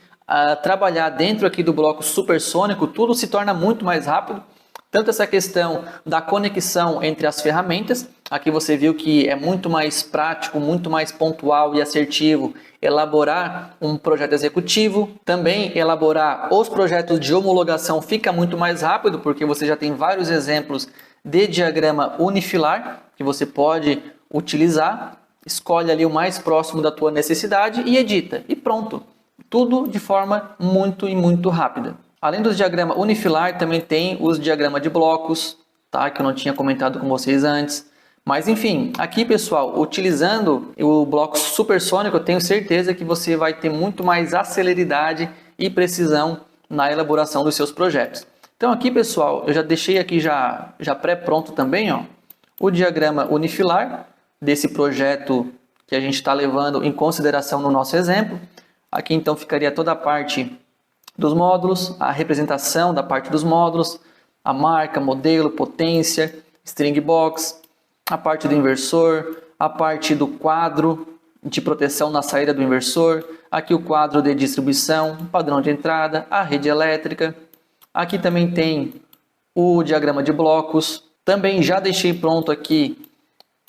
trabalhar dentro aqui do bloco supersônico, tudo se torna muito mais rápido. Tanto essa questão da conexão entre as ferramentas, aqui você viu que é muito mais prático, muito mais pontual e assertivo elaborar um projeto executivo. Também elaborar os projetos de homologação fica muito mais rápido, porque você já tem vários exemplos de diagrama unifilar que você pode utilizar, escolhe ali o mais próximo da tua necessidade e edita. E pronto, tudo de forma muito rápida. Além dos diagramas unifilar, também tem os diagramas de blocos, tá? Que eu não tinha comentado com vocês antes. Mas enfim, aqui pessoal, utilizando o bloco supersônico, eu tenho certeza que você vai ter muito mais celeridade e precisão na elaboração dos seus projetos. Então aqui pessoal, eu já deixei aqui já pré-pronto também, ó, o diagrama unifilar desse projeto que a gente está levando em consideração no nosso exemplo. Aqui então ficaria toda a parte dos módulos, a representação da parte dos módulos, a marca, modelo, potência, string box, a parte do inversor, a parte do quadro de proteção na saída do inversor, aqui o quadro de distribuição, padrão de entrada, a rede elétrica. Aqui também tem o diagrama de blocos. Também já deixei pronto aqui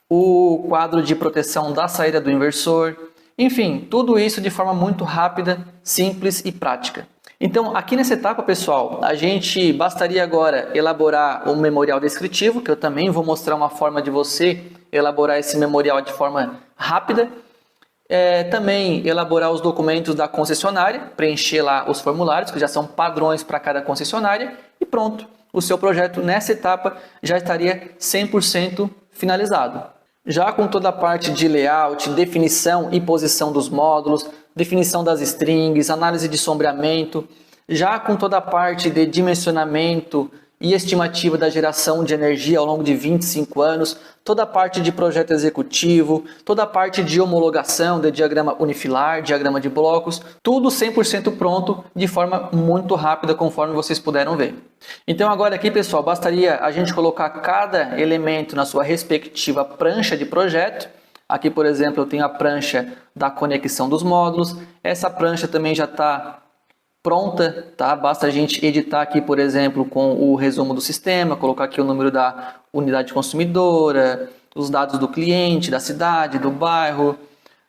o quadro de proteção da saída do inversor. Enfim, tudo isso de forma muito rápida, simples e prática. Então, aqui nessa etapa, pessoal, a gente bastaria agora elaborar um memorial descritivo, que eu também vou mostrar uma forma de você elaborar esse memorial de forma rápida. Também elaborar os documentos da concessionária, preencher lá os formulários, que já são padrões para cada concessionária, e pronto. O seu projeto nessa etapa já estaria 100% finalizado. Já com toda a parte de layout, definição e posição dos módulos, definição das strings, análise de sombreamento, já com toda a parte de dimensionamento e estimativa da geração de energia ao longo de 25 anos, toda a parte de projeto executivo, toda a parte de homologação de diagrama unifilar, diagrama de blocos, tudo 100% pronto de forma muito rápida, conforme vocês puderam ver. Então agora aqui, pessoal, bastaria a gente colocar cada elemento na sua respectiva prancha de projeto. Aqui, por exemplo, eu tenho a prancha da conexão dos módulos. Essa prancha também já está pronta, tá? Basta a gente editar aqui, por exemplo, com o resumo do sistema, colocar aqui o número da unidade consumidora, os dados do cliente, da cidade, do bairro,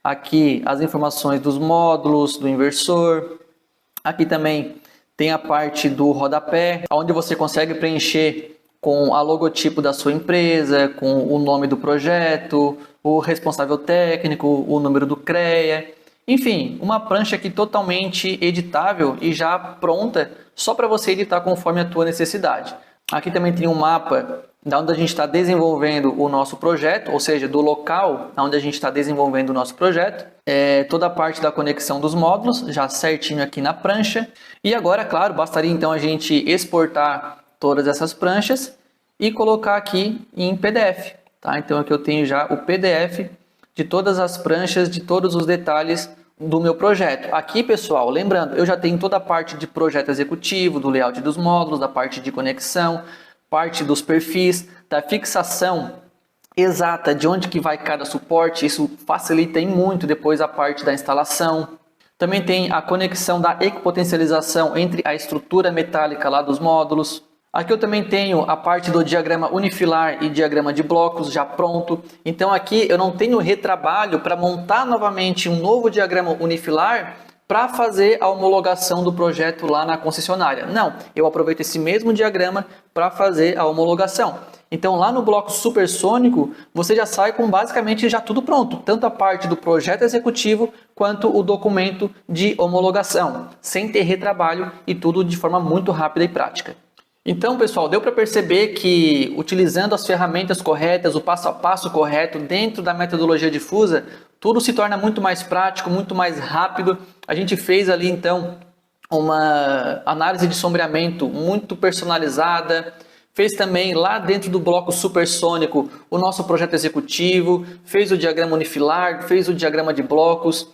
aqui as informações dos módulos, do inversor. Aqui também tem a parte do rodapé, onde você consegue preencher com a logotipo da sua empresa, com o nome do projeto, o responsável técnico, o número do CREA. Enfim, uma prancha aqui totalmente editável e já pronta só para você editar conforme a tua necessidade. Aqui também tem um mapa da onde a gente está desenvolvendo o nosso projeto, ou seja, do local onde a gente está desenvolvendo o nosso projeto. Toda a parte da conexão dos módulos, já certinho aqui na prancha. E agora, claro, bastaria então a gente exportar todas essas pranchas e colocar aqui em PDF. Tá? Então aqui eu tenho já o PDF de todas as pranchas, de todos os detalhes do meu projeto. Aqui, pessoal, lembrando, eu já tenho toda a parte de projeto executivo, do layout dos módulos, da parte de conexão, parte dos perfis, da fixação exata de onde que vai cada suporte. Isso facilita muito depois a parte da instalação. Também tem a conexão da equipotencialização entre a estrutura metálica lá dos módulos. Aqui eu também tenho a parte do diagrama unifilar e diagrama de blocos já pronto. Então aqui eu não tenho retrabalho para montar novamente um novo diagrama unifilar para fazer a homologação do projeto lá na concessionária. Não, eu aproveito esse mesmo diagrama para fazer a homologação. Então lá no bloco supersônico você já sai com basicamente já tudo pronto. Tanto a parte do projeto executivo quanto o documento de homologação. Sem ter retrabalho e tudo de forma muito rápida e prática. Então, pessoal, deu para perceber que utilizando as ferramentas corretas, o passo a passo correto dentro da metodologia difusa, tudo se torna muito mais prático, muito mais rápido. A gente fez ali, então, uma análise de sombreamento muito personalizada. Fez também lá dentro do bloco supersônico o nosso projeto executivo, fez o diagrama unifilar, fez o diagrama de blocos.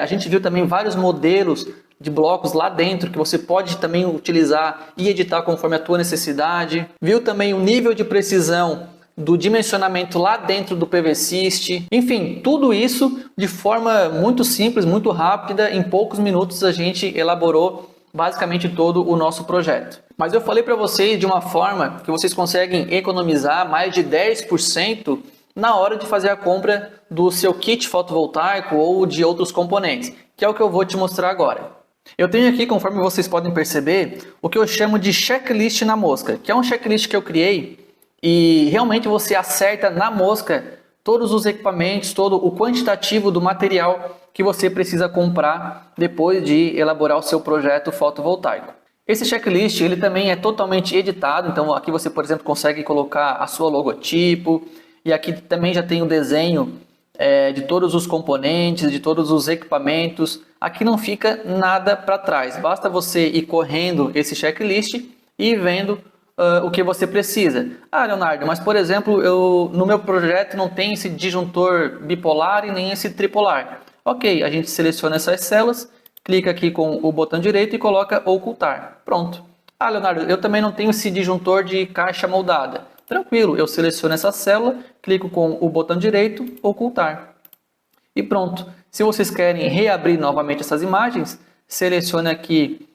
A gente viu também vários modelos de blocos lá dentro que você pode também utilizar e editar conforme a tua necessidade. Viu também o nível de precisão do dimensionamento lá dentro do PVSys. Enfim, tudo isso de forma muito simples, muito rápida. Em poucos minutos a gente elaborou basicamente todo o nosso projeto. Mas eu falei para vocês de uma forma que vocês conseguem economizar mais de 10% na hora de fazer a compra do seu kit fotovoltaico ou de outros componentes, que é o que eu vou te mostrar agora. Eu tenho aqui, conforme vocês podem perceber, o que eu chamo de checklist na mosca, que é um checklist que eu criei e realmente você acerta na mosca todos os equipamentos, todo o quantitativo do material que você precisa comprar depois de elaborar o seu projeto fotovoltaico. Esse checklist ele também é totalmente editado, então aqui você, por exemplo, consegue colocar a sua logotipo e aqui também já tem o desenho de todos os componentes, de todos os equipamentos. Aqui não fica nada para trás, basta você ir correndo esse checklist e ir vendo o que você precisa. Ah, Leonardo, mas por exemplo, no meu projeto não tem esse disjuntor bipolar e nem esse tripolar. Ok, a gente seleciona essas células, clica aqui com o botão direito e coloca ocultar. Pronto. Ah, Leonardo, eu também não tenho esse disjuntor de caixa moldada. Tranquilo, eu seleciono essa célula, clico com o botão direito, ocultar. e pronto. Se vocês querem reabrir novamente essas imagens, selecione aqui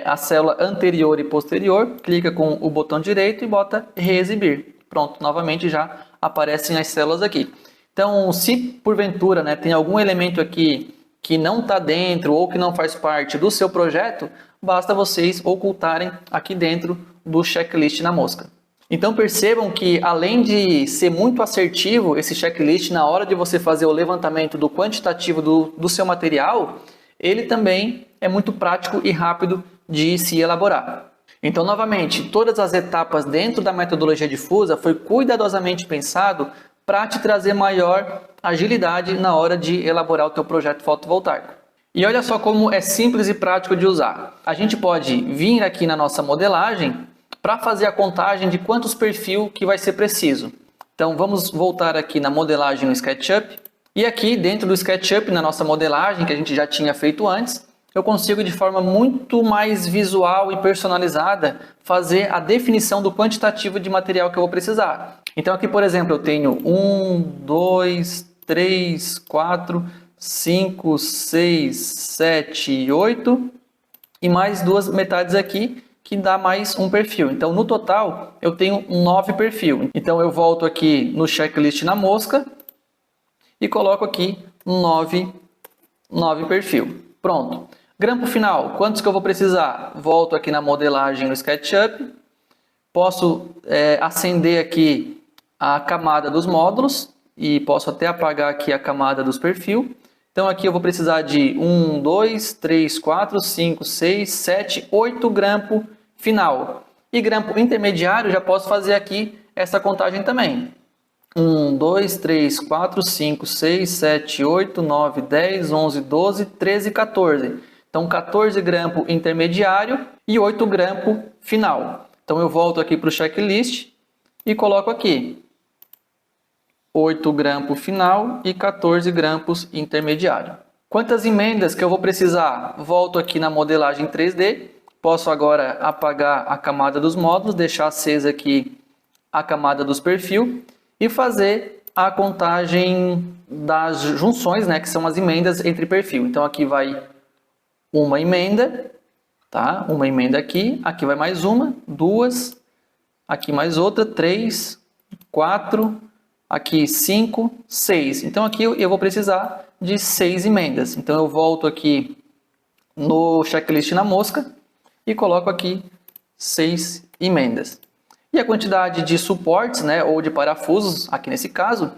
a célula anterior e posterior, clica com o botão direito e bota reexibir. Pronto, novamente já aparecem as células aqui. Então, se porventura, né, tem algum elemento aqui que não está dentro ou que não faz parte do seu projeto, basta vocês ocultarem aqui dentro do checklist na mosca. Então percebam que, além de ser muito assertivo esse checklist na hora de você fazer o levantamento do quantitativo do seu material, ele também é muito prático e rápido de se elaborar. Então, novamente, todas as etapas dentro da metodologia difusa foi cuidadosamente pensado para te trazer maior agilidade na hora de elaborar o teu projeto fotovoltaico. E olha só como é simples e prático de usar. A gente pode vir aqui na nossa modelagem para fazer a contagem de quantos perfis que vai ser preciso. Então vamos voltar aqui na modelagem no SketchUp. E aqui dentro do SketchUp, na nossa modelagem que a gente já tinha feito antes, eu consigo de forma muito mais visual e personalizada fazer a definição do quantitativo de material que eu vou precisar. Então aqui, por exemplo, eu tenho 1, 2, 3, 4, 5, 6, 7, 8 e mais duas metades aqui que dá mais um perfil. Então no total eu tenho 9 perfis. Então eu volto aqui no checklist na mosca e coloco aqui 9 perfil. Pronto. Grampo final, quantos que eu vou precisar? Volto aqui na modelagem no SketchUp. Posso acender aqui a camada dos módulos e posso até apagar aqui a camada dos perfis. Então aqui eu vou precisar de 1, 2, 3, 4, 5, 6, 7, 8 grampo final. E grampo intermediário já posso fazer aqui essa contagem também. 1, 2, 3, 4, 5, 6, 7, 8, 9, 10, 11, 12, 13, 14. Então 14 grampo intermediário e 8 grampo final. Então eu volto aqui para o checklist e coloco aqui 8 grampo final e 14 grampos intermediário. Quantas emendas que eu vou precisar? Volto aqui na modelagem 3D. Posso agora apagar a camada dos módulos, deixar acesa aqui a camada dos perfis e fazer a contagem das junções, né, que são as emendas entre perfil. Então aqui vai uma emenda, tá? Uma emenda aqui vai mais uma, duas, aqui mais outra, 3, 4, aqui 5, 6. Então aqui eu vou precisar de 6 emendas. Então eu volto aqui no checklist na mosca e coloco aqui 6 emendas. E a quantidade de suportes, né, ou de parafusos, aqui nesse caso,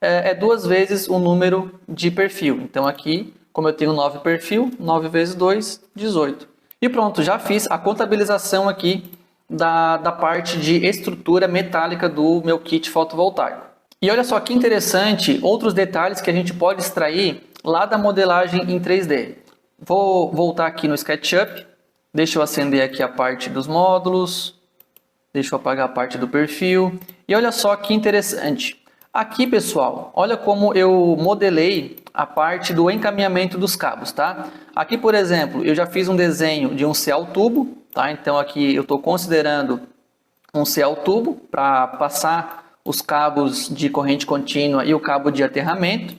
é 2 vezes o número de perfil. Então aqui, como eu tenho 9 perfil, 9 vezes 2, 18. E pronto, já fiz a contabilização aqui da parte de estrutura metálica do meu kit fotovoltaico. E olha só que interessante, outros detalhes que a gente pode extrair lá da modelagem em 3D. Vou voltar aqui no SketchUp, deixa eu acender aqui a parte dos módulos, deixa eu apagar a parte do perfil. E olha só que interessante. Aqui, pessoal, olha como eu modelei a parte do encaminhamento dos cabos, tá? Aqui, por exemplo, eu já fiz um desenho de um CL tubo, tá? Então aqui eu estou considerando um CL tubo para passar os cabos de corrente contínua e o cabo de aterramento.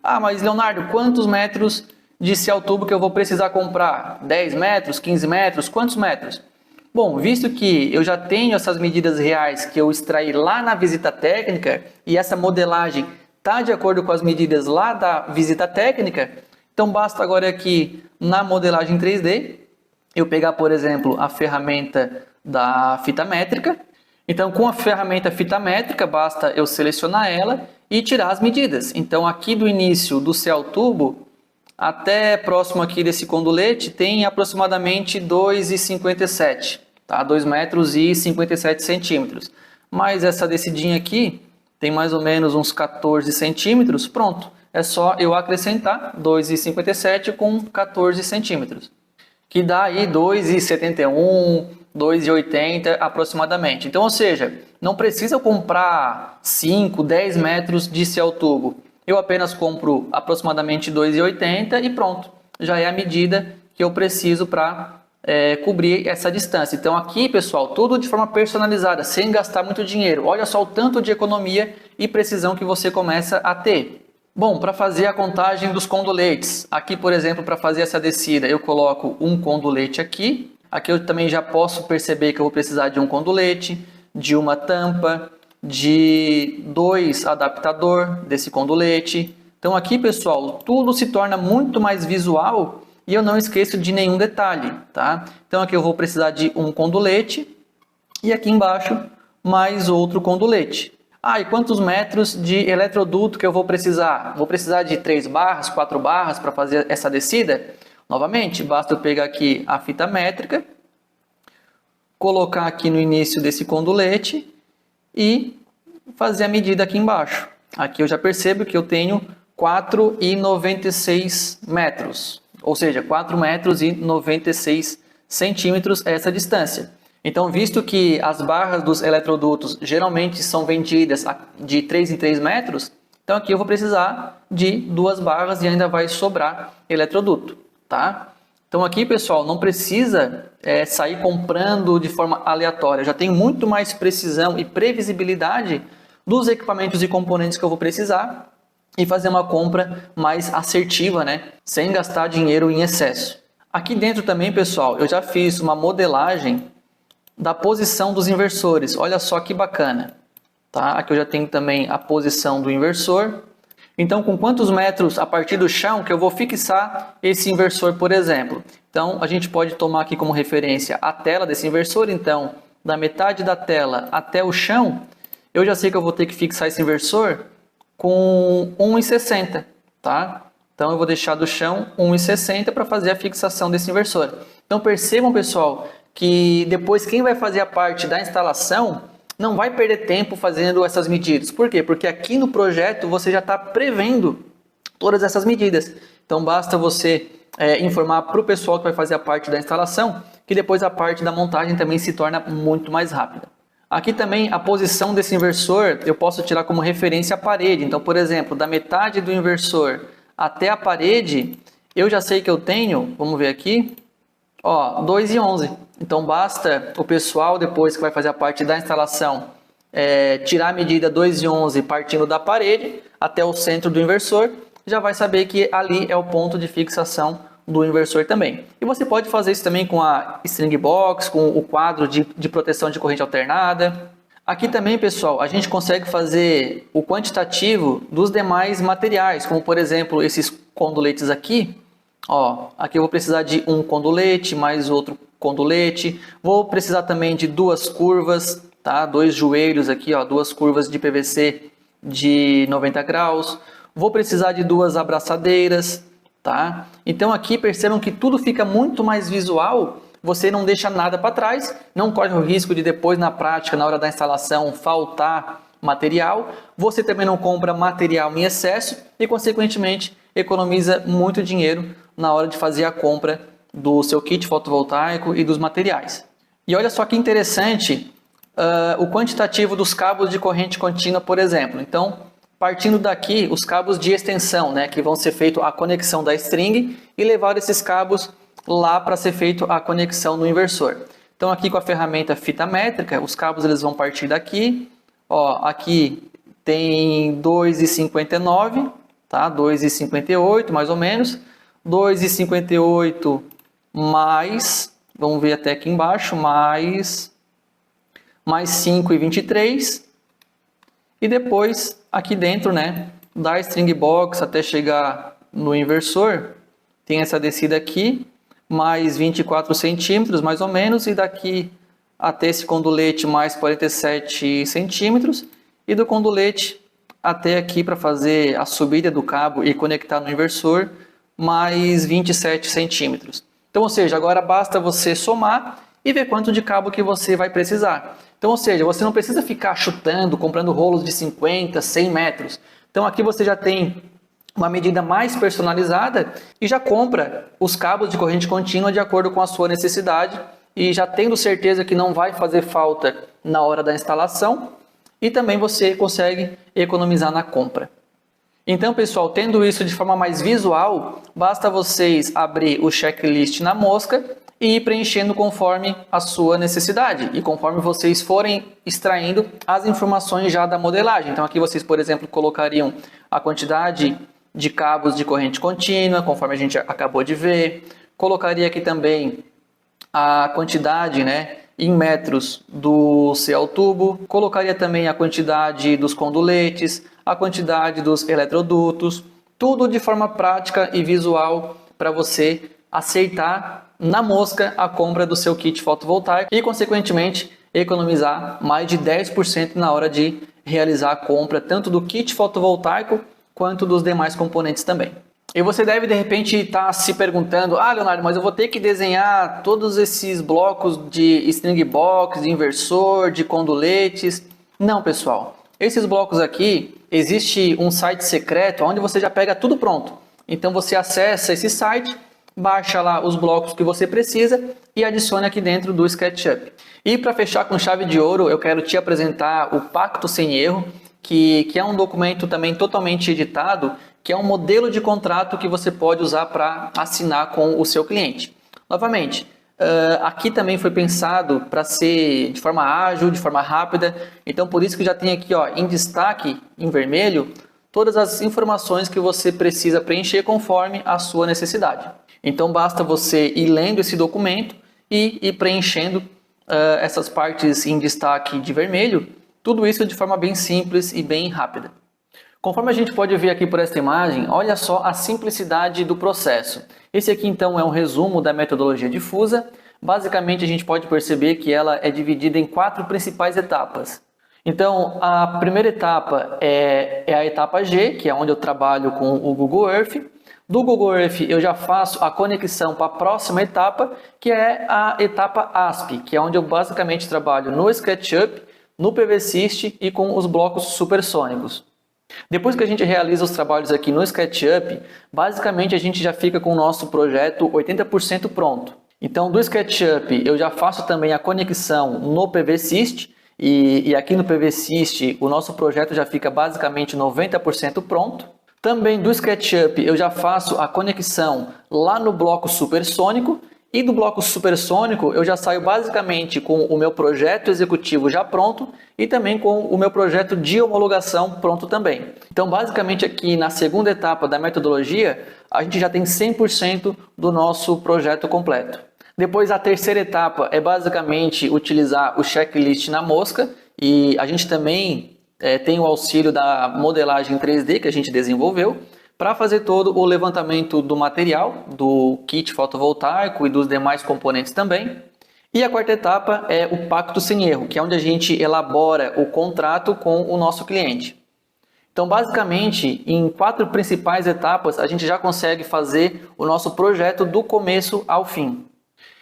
Ah, mas Leonardo, quantos metros de CL tubo que eu vou precisar comprar? 10 metros, 15 metros, quantos metros? Bom, visto que eu já tenho essas medidas reais que eu extraí lá na visita técnica e essa modelagem está de acordo com as medidas lá da visita técnica, então basta agora aqui na modelagem 3D eu pegar, por exemplo, a ferramenta da fita métrica. Então, com a ferramenta fita métrica, basta eu selecionar ela e tirar as medidas. Então, aqui do início do CL tubo até próximo aqui desse condulete tem aproximadamente 2,57, tá? 2 metros e 57 centímetros. Mas essa descidinha aqui tem mais ou menos uns 14 centímetros. Pronto, é só eu acrescentar 2,57 com 14 centímetros, que dá aí 2,71, 2,80 aproximadamente. Então, ou seja, não precisa comprar 5, 10 metros de CL tubo. Eu apenas compro aproximadamente 2,80 e pronto. Já é a medida que eu preciso para cobrir essa distância. Então aqui, pessoal, tudo de forma personalizada, sem gastar muito dinheiro. Olha só o tanto de economia e precisão que você começa a ter. Bom, para fazer a contagem dos conduletes, aqui, por exemplo, para fazer essa descida, eu coloco um condulete aqui. Aqui eu também já posso perceber que eu vou precisar de um condulete, de uma tampa, de 2 adaptador desse condulete. Então aqui, pessoal, tudo se torna muito mais visual e eu não esqueço de nenhum detalhe, tá? Então aqui eu vou precisar de um condulete e aqui embaixo mais outro condulete. Ah, e quantos metros de eletroduto que eu vou precisar? Vou precisar de 3 barras, 4 barras para fazer essa descida? Novamente, basta eu pegar aqui a fita métrica, colocar aqui no início desse condulete e fazer a medida aqui embaixo. Aqui eu já percebo que eu tenho 4,96 metros, ou seja, 4 metros e 96 centímetros essa distância. Então, visto que as barras dos eletrodutos geralmente são vendidas de 3 em 3 metros, então aqui eu vou precisar de 2 barras e ainda vai sobrar eletroduto, tá? Então aqui, pessoal, não precisa sair comprando de forma aleatória. Eu já tenho muito mais precisão e previsibilidade dos equipamentos e componentes que eu vou precisar e fazer uma compra mais assertiva, né? Sem gastar dinheiro em excesso. Aqui dentro também, pessoal, eu já fiz uma modelagem da posição dos inversores. Olha só que bacana, tá? Aqui eu já tenho também a posição do inversor. Então, com quantos metros a partir do chão que eu vou fixar esse inversor, por exemplo? Então, a gente pode tomar aqui como referência a tela desse inversor. Então, da metade da tela até o chão, eu já sei que eu vou ter que fixar esse inversor com 1,60, tá? Então, eu vou deixar do chão 1,60 para fazer a fixação desse inversor. Então, percebam, pessoal, que depois quem vai fazer a parte da instalação não vai perder tempo fazendo essas medidas. Por quê? Porque aqui no projeto você já está prevendo todas essas medidas. Então basta você informar para o pessoal que vai fazer a parte da instalação que depois a parte da montagem também se torna muito mais rápida. Aqui também a posição desse inversor eu posso tirar como referência a parede. Então, por exemplo, da metade do inversor até a parede, eu já sei que eu tenho, vamos ver aqui, ó, 2,11. Então basta o pessoal, depois que vai fazer a parte da instalação, tirar a medida 2,11 partindo da parede até o centro do inversor, já vai saber que ali é o ponto de fixação do inversor também. E você pode fazer isso também com a string box, com o quadro de proteção de corrente alternada. Aqui também, pessoal, a gente consegue fazer o quantitativo dos demais materiais, como por exemplo esses conduletes aqui. Ó, aqui eu vou precisar de um condulete, mais outro condulete. Vou precisar também de 2 curvas, tá? 2 joelhos aqui, ó, 2 curvas de PVC de 90 graus. Vou precisar de 2 abraçadeiras, tá? Então aqui percebam que tudo fica muito mais visual. Você não deixa nada para trás, não corre o risco de depois na prática, na hora da instalação, faltar material. Você também não compra material em excesso e consequentemente economiza muito dinheiro na hora de fazer a compra do seu kit fotovoltaico e dos materiais. E olha só que interessante o quantitativo dos cabos de corrente contínua, por exemplo. Então, partindo daqui, os cabos de extensão, né, que vão ser feito a conexão da string e levar esses cabos lá para ser feito a conexão no inversor. Então, aqui com a ferramenta fita métrica, os cabos eles vão partir daqui. Ó, aqui tem 2,59, tá? 2,58 mais ou menos. 2,58 mais, vamos ver até aqui embaixo, mais 5,23. E depois, aqui dentro, né, da string box até chegar no inversor, tem essa descida aqui, mais 24 centímetros, mais ou menos, e daqui até esse condulete, mais 47 centímetros, e do condulete até aqui para fazer a subida do cabo e conectar no inversor, mais 27 centímetros. Então, ou seja, agora basta você somar e ver quanto de cabo que você vai precisar. Então, ou seja, você não precisa ficar chutando, comprando rolos de 50, 100 metros. Então, aqui você já tem uma medida mais personalizada e já compra os cabos de corrente contínua de acordo com a sua necessidade e já tendo certeza que não vai fazer falta na hora da instalação e também você consegue economizar na compra. Então, pessoal, tendo isso de forma mais visual, basta vocês abrir o checklist na mosca e ir preenchendo conforme a sua necessidade e conforme vocês forem extraindo as informações já da modelagem. Então, aqui vocês, por exemplo, colocariam a quantidade de cabos de corrente contínua, conforme a gente acabou de ver. Colocaria aqui também a quantidade, em metros do seu tubo. Colocaria também a quantidade dos conduletes, a quantidade dos eletrodutos, tudo de forma prática e visual para você aceitar na mosca a compra do seu kit fotovoltaico e, consequentemente, economizar mais de 10% na hora de realizar a compra tanto do kit fotovoltaico quanto dos demais componentes também. E você deve de repente estar se perguntando: Leonardo, mas eu vou ter que desenhar todos esses blocos de string box, de inversor, de conduletes. Não, pessoal. Esses blocos aqui, existe um site secreto onde você já pega tudo pronto. Então você acessa esse site, baixa lá os blocos que você precisa e adicione aqui dentro do SketchUp. E para fechar com chave de ouro, eu quero te apresentar o Pacto Sem Erro, que é um documento também totalmente editado, que é um modelo de contrato que você pode usar para assinar com o seu cliente. Novamente, aqui também foi pensado para ser de forma ágil, de forma rápida, então por isso que já tem aqui em destaque, em vermelho, todas as informações que você precisa preencher conforme a sua necessidade. Então basta você ir lendo esse documento e ir preenchendo essas partes em destaque de vermelho, tudo isso de forma bem simples e bem rápida. Conforme a gente pode ver aqui por esta imagem, olha só a simplicidade do processo. Esse aqui então é um resumo da metodologia difusa. Basicamente a gente pode perceber que ela é dividida em 4 principais etapas. Então a primeira etapa é a etapa G, que é onde eu trabalho com o Google Earth. Do Google Earth eu já faço a conexão para a próxima etapa, que é a etapa ASP, que é onde eu basicamente trabalho no SketchUp, no PVSys e com os blocos supersônicos. Depois que a gente realiza os trabalhos aqui no SketchUp, basicamente a gente já fica com o nosso projeto 80% pronto. Então do SketchUp eu já faço também a conexão no PVSys e aqui no PVSys o nosso projeto já fica basicamente 90% pronto. Também do SketchUp eu já faço a conexão lá no bloco supersônico e do bloco supersônico eu já saio basicamente com o meu projeto executivo já pronto e também com o meu projeto de homologação pronto também. Então basicamente aqui na segunda etapa da metodologia a gente já tem 100% do nosso projeto completo. Depois a terceira etapa é basicamente utilizar o checklist na mosca e a gente também tem o auxílio da modelagem 3D que a gente desenvolveu para fazer todo o levantamento do material, do kit fotovoltaico e dos demais componentes também. E a quarta etapa é o Pacto Sem Erro, que é onde a gente elabora o contrato com o nosso cliente. Então, basicamente, em 4 principais etapas, a gente já consegue fazer o nosso projeto do começo ao fim.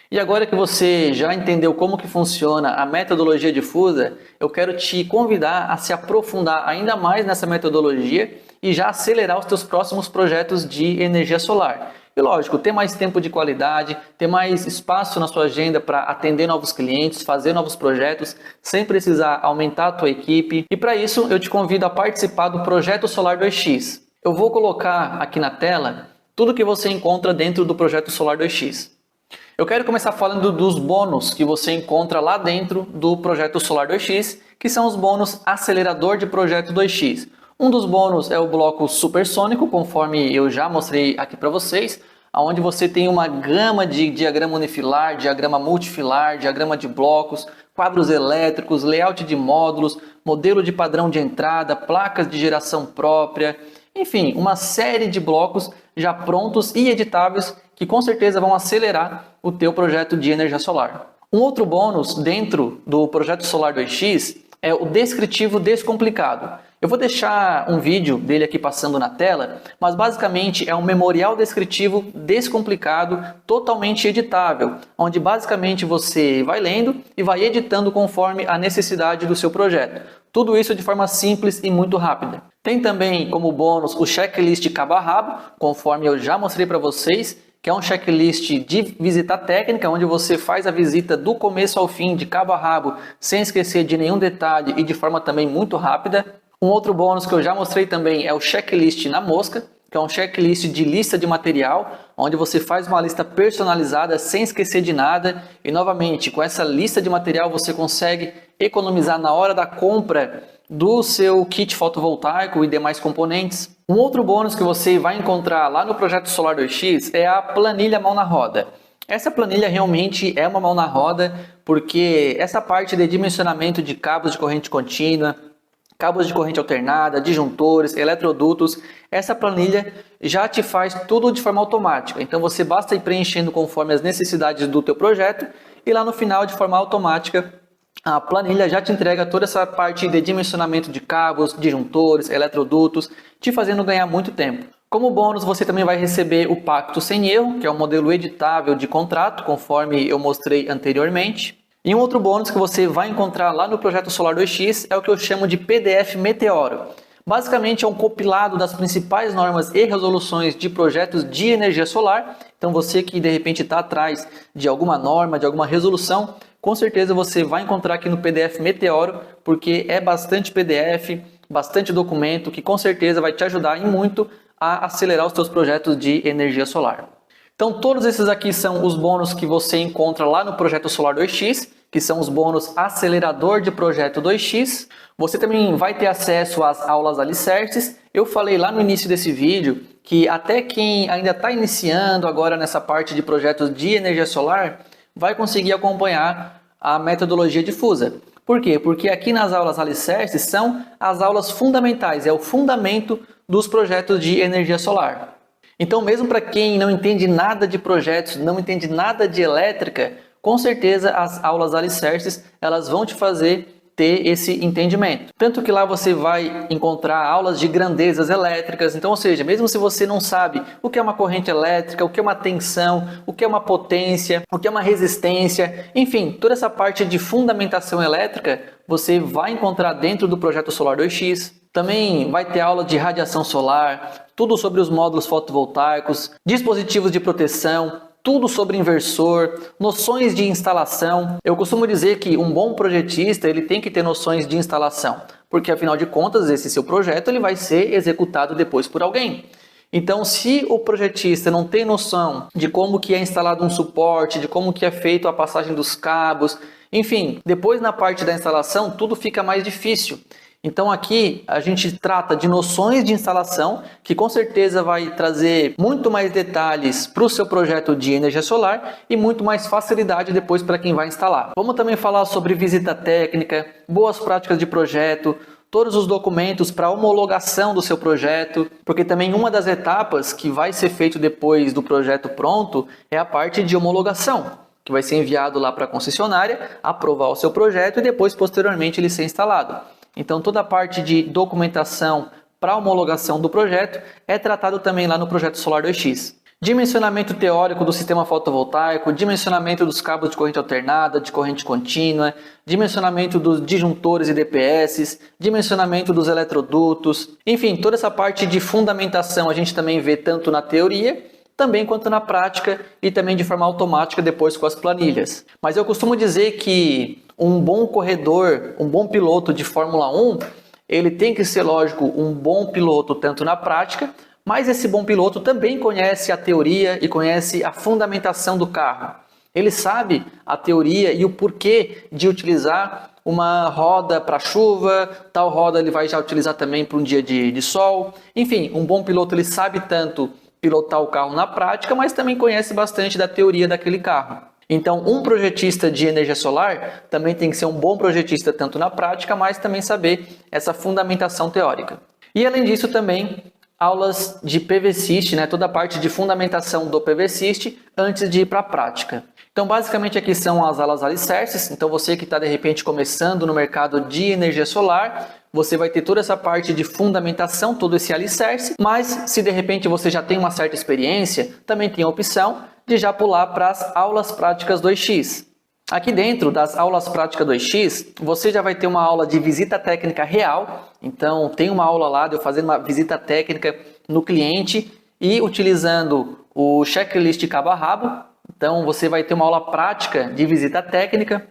E agora que você já entendeu como que funciona a metodologia difusa, eu quero te convidar a se aprofundar ainda mais nessa metodologia e já acelerar os teus próximos projetos de energia solar. E lógico, ter mais tempo de qualidade, ter mais espaço na sua agenda para atender novos clientes, fazer novos projetos, sem precisar aumentar a tua equipe. E para isso, eu te convido a participar do Projeto Solar 2X. Eu vou colocar aqui na tela tudo que você encontra dentro do Projeto Solar 2X. Eu quero começar falando dos bônus que você encontra lá dentro do Projeto Solar 2X, que são os bônus Acelerador de Projeto 2X. Um dos bônus é o bloco supersônico, conforme eu já mostrei aqui para vocês, onde você tem uma gama de diagrama unifilar, diagrama multifilar, diagrama de blocos, quadros elétricos, layout de módulos, modelo de padrão de entrada, placas de geração própria, enfim, uma série de blocos já prontos e editáveis que com certeza vão acelerar o teu projeto de energia solar. Um outro bônus dentro do Projeto Solar 2X é o descritivo descomplicado. Eu vou deixar um vídeo dele aqui passando na tela, mas basicamente é um memorial descritivo descomplicado, totalmente editável, onde basicamente você vai lendo e vai editando conforme a necessidade do seu projeto. Tudo isso de forma simples e muito rápida. Tem também como bônus o checklist cabo a rabo, conforme eu já mostrei para vocês, que é um checklist de visita técnica, onde você faz a visita do começo ao fim, de cabo a rabo, sem esquecer de nenhum detalhe e de forma também muito rápida. Um outro bônus que eu já mostrei também é o checklist na mosca, que é um checklist de lista de material, onde você faz uma lista personalizada sem esquecer de nada. E novamente, com essa lista de material você consegue economizar na hora da compra do seu kit fotovoltaico e demais componentes. Um outro bônus que você vai encontrar lá no Projeto Solar 2X é a planilha mão na roda. Essa planilha realmente é uma mão na roda, porque essa parte de dimensionamento de cabos de corrente contínua, cabos de corrente alternada, disjuntores, eletrodutos, essa planilha já te faz tudo de forma automática. Então você basta ir preenchendo conforme as necessidades do teu projeto e lá no final, de forma automática, a planilha já te entrega toda essa parte de dimensionamento de cabos, disjuntores, eletrodutos, te fazendo ganhar muito tempo. Como bônus, você também vai receber o Pacto Sem Erro, que é um modelo editável de contrato, conforme eu mostrei anteriormente. E um outro bônus que você vai encontrar lá no Projeto Solar 2X é o que eu chamo de PDF Meteoro. Basicamente é um compilado das principais normas e resoluções de projetos de energia solar. Então você que de repente está atrás de alguma norma, de alguma resolução, com certeza você vai encontrar aqui no PDF Meteoro, porque é bastante PDF, bastante documento, que com certeza vai te ajudar e muito a acelerar os seus projetos de energia solar. Então todos esses aqui são os bônus que você encontra lá no Projeto Solar 2X, que são os bônus acelerador de projeto 2X. Você também vai ter acesso às aulas alicerces. Eu falei lá no início desse vídeo que até quem ainda está iniciando agora nessa parte de projetos de energia solar vai conseguir acompanhar a metodologia difusa. Por quê? Porque aqui nas aulas alicerces são as aulas fundamentais, é o fundamento dos projetos de energia solar. Então, mesmo para quem não entende nada de projetos, não entende nada de elétrica, com certeza as aulas alicerces elas vão te fazer ter esse entendimento. Tanto que lá você vai encontrar aulas de grandezas elétricas. Então, ou seja, mesmo se você não sabe o que é uma corrente elétrica, o que é uma tensão, o que é uma potência, o que é uma resistência, enfim, toda essa parte de fundamentação elétrica você vai encontrar dentro do Projeto Solar 2X. Também vai ter aula de radiação solar, tudo sobre os módulos fotovoltaicos, dispositivos de proteção, tudo sobre inversor, noções de instalação. Eu costumo dizer que um bom projetista ele tem que ter noções de instalação, porque afinal de contas esse seu projeto ele vai ser executado depois por alguém. Então, se o projetista não tem noção de como que é instalado um suporte, de como que é feito a passagem dos cabos, enfim, depois na parte da instalação tudo fica mais difícil. Então aqui a gente trata de noções de instalação, que com certeza vai trazer muito mais detalhes para o seu projeto de energia solar e muito mais facilidade depois para quem vai instalar. Vamos também falar sobre visita técnica, boas práticas de projeto, todos os documentos para homologação do seu projeto, porque também uma das etapas que vai ser feito depois do projeto pronto é a parte de homologação, que vai ser enviado lá para a concessionária, aprovar o seu projeto e depois posteriormente ele ser instalado. Então toda a parte de documentação para homologação do projeto é tratado também lá no Projeto Solar 2X. Dimensionamento teórico do sistema fotovoltaico, dimensionamento dos cabos de corrente alternada, de corrente contínua, dimensionamento dos disjuntores e DPS, dimensionamento dos eletrodutos, enfim, toda essa parte de fundamentação a gente também vê tanto na teoria também quanto na prática e também de forma automática depois com as planilhas. Mas eu costumo dizer que um bom corredor, um bom piloto de Fórmula 1, ele tem que ser, lógico, um bom piloto tanto na prática, mas esse bom piloto também conhece a teoria e conhece a fundamentação do carro. Ele sabe a teoria e o porquê de utilizar uma roda para chuva, tal roda ele vai já utilizar também para um dia de sol. Enfim, um bom piloto ele sabe tanto pilotar o carro na prática, mas também conhece bastante da teoria daquele carro. Então, um projetista de energia solar também tem que ser um bom projetista tanto na prática, mas também saber essa fundamentação teórica. E além disso também, aulas de PVSYST, toda a parte de fundamentação do PVSYST antes de ir para a prática. Então, basicamente aqui são as aulas alicerces. Então, você que está de repente começando no mercado de energia solar, você vai ter toda essa parte de fundamentação, todo esse alicerce, mas se de repente você já tem uma certa experiência, também tem a opção de já pular para as aulas práticas 2X. Aqui dentro das aulas práticas 2X, você já vai ter uma aula de visita técnica real. Então, tem uma aula lá de eu fazer uma visita técnica no cliente e utilizando o checklist cabo a rabo. Então, você vai ter uma aula prática de visita técnica.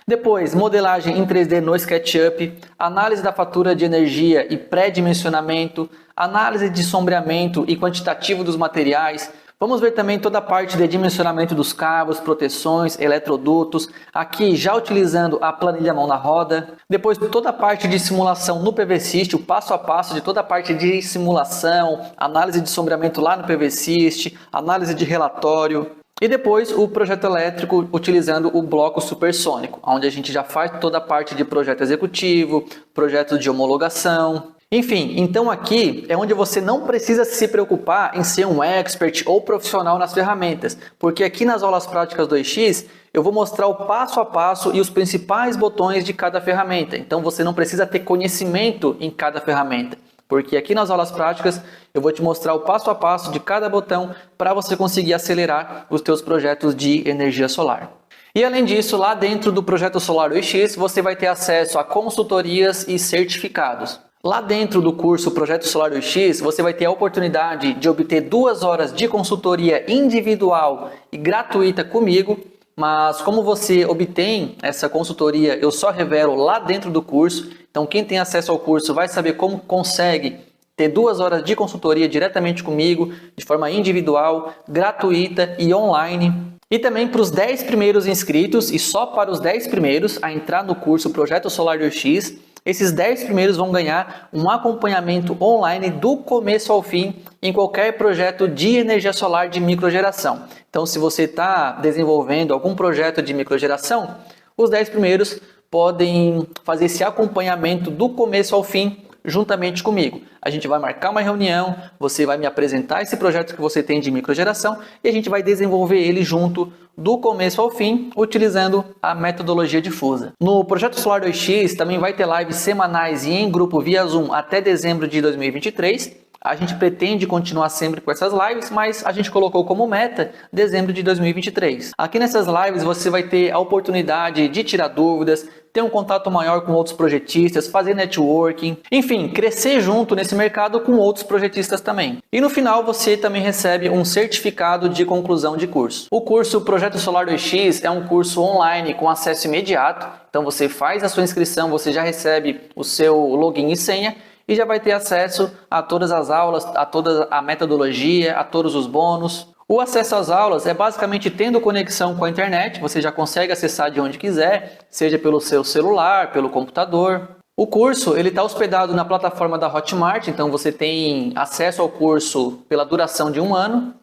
Depois, modelagem em 3D no SketchUp, análise da fatura de energia e pré-dimensionamento, análise de sombreamento e quantitativo dos materiais. Vamos ver também toda a parte de dimensionamento dos cabos, proteções, eletrodutos, aqui já utilizando a planilha mão na roda. Depois toda a parte de simulação no PVSys, o passo a passo de toda a parte de simulação, análise de sombreamento lá no PVSys, análise de relatório. E depois o projeto elétrico utilizando o bloco supersônico, onde a gente já faz toda a parte de projeto executivo, projeto de homologação. Enfim, então aqui é onde você não precisa se preocupar em ser um expert ou profissional nas ferramentas, porque aqui nas aulas práticas 2x eu vou mostrar o passo a passo e os principais botões de cada ferramenta. Então você não precisa ter conhecimento em cada ferramenta, porque aqui nas aulas práticas eu vou te mostrar o passo a passo de cada botão para você conseguir acelerar os teus projetos de energia solar. E além disso, lá dentro do Projeto Solar 2x você vai ter acesso a consultorias e certificados. Lá dentro do curso Projeto Solar 2x, você vai ter a oportunidade de obter 2 horas de consultoria individual e gratuita comigo, mas como você obtém essa consultoria, eu só revelo lá dentro do curso. Então quem tem acesso ao curso vai saber como consegue ter 2 horas de consultoria diretamente comigo, de forma individual, gratuita e online. E também para os 10 primeiros inscritos, e só para os 10 primeiros a entrar no curso Projeto Solar 2x, esses 10 primeiros vão ganhar um acompanhamento online do começo ao fim em qualquer projeto de energia solar de microgeração. Então, se você está desenvolvendo algum projeto de microgeração, os 10 primeiros podem fazer esse acompanhamento do começo ao fim juntamente comigo. A gente vai marcar uma reunião, você vai me apresentar esse projeto que você tem de microgeração e a gente vai desenvolver ele junto do começo ao fim, utilizando a metodologia difusa. No Projeto Solar 2x também vai ter lives semanais e em grupo via Zoom até dezembro de 2023. A gente pretende continuar sempre com essas lives, mas a gente colocou como meta dezembro de 2023. Aqui nessas lives você vai ter a oportunidade de tirar dúvidas, ter um contato maior com outros projetistas, fazer networking, enfim, crescer junto nesse mercado com outros projetistas também. E no final você também recebe um certificado de conclusão de curso. O curso Projeto Solar 2x é um curso online com acesso imediato, então você faz a sua inscrição, você já recebe o seu login e senha, e já vai ter acesso a todas as aulas, a toda a metodologia, a todos os bônus. O acesso às aulas é basicamente tendo conexão com a internet, você já consegue acessar de onde quiser, seja pelo seu celular, pelo computador. O curso ele está hospedado na plataforma da Hotmart, então você tem acesso ao curso pela duração de 1 ano.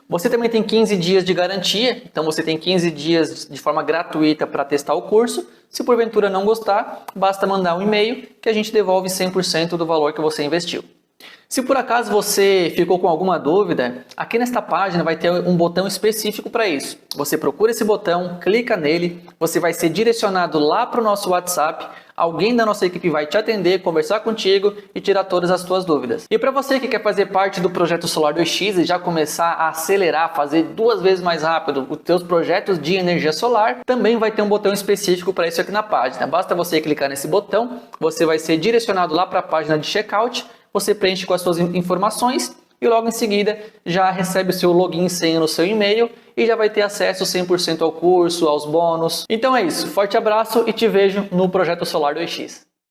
Você também tem 15 dias de garantia, então você tem 15 dias de forma gratuita para testar o curso. Se porventura não gostar, basta mandar um e-mail que a gente devolve 100% do valor que você investiu. Se por acaso você ficou com alguma dúvida, aqui nesta página vai ter um botão específico para isso. Você procura esse botão, clica nele, você vai ser direcionado lá para o nosso WhatsApp, alguém da nossa equipe vai te atender, conversar contigo e tirar todas as suas dúvidas. E para você que quer fazer parte do Projeto Solar 2x e já começar a acelerar, fazer 2 vezes mais rápido os seus projetos de energia solar, também vai ter um botão específico para isso aqui na página. Basta você clicar nesse botão, você vai ser direcionado lá para a página de checkout, você preenche com as suas informações e logo em seguida já recebe o seu login e senha no seu e-mail e já vai ter acesso 100% ao curso, aos bônus. Então é isso, forte abraço e te vejo no Projeto Solar 2x.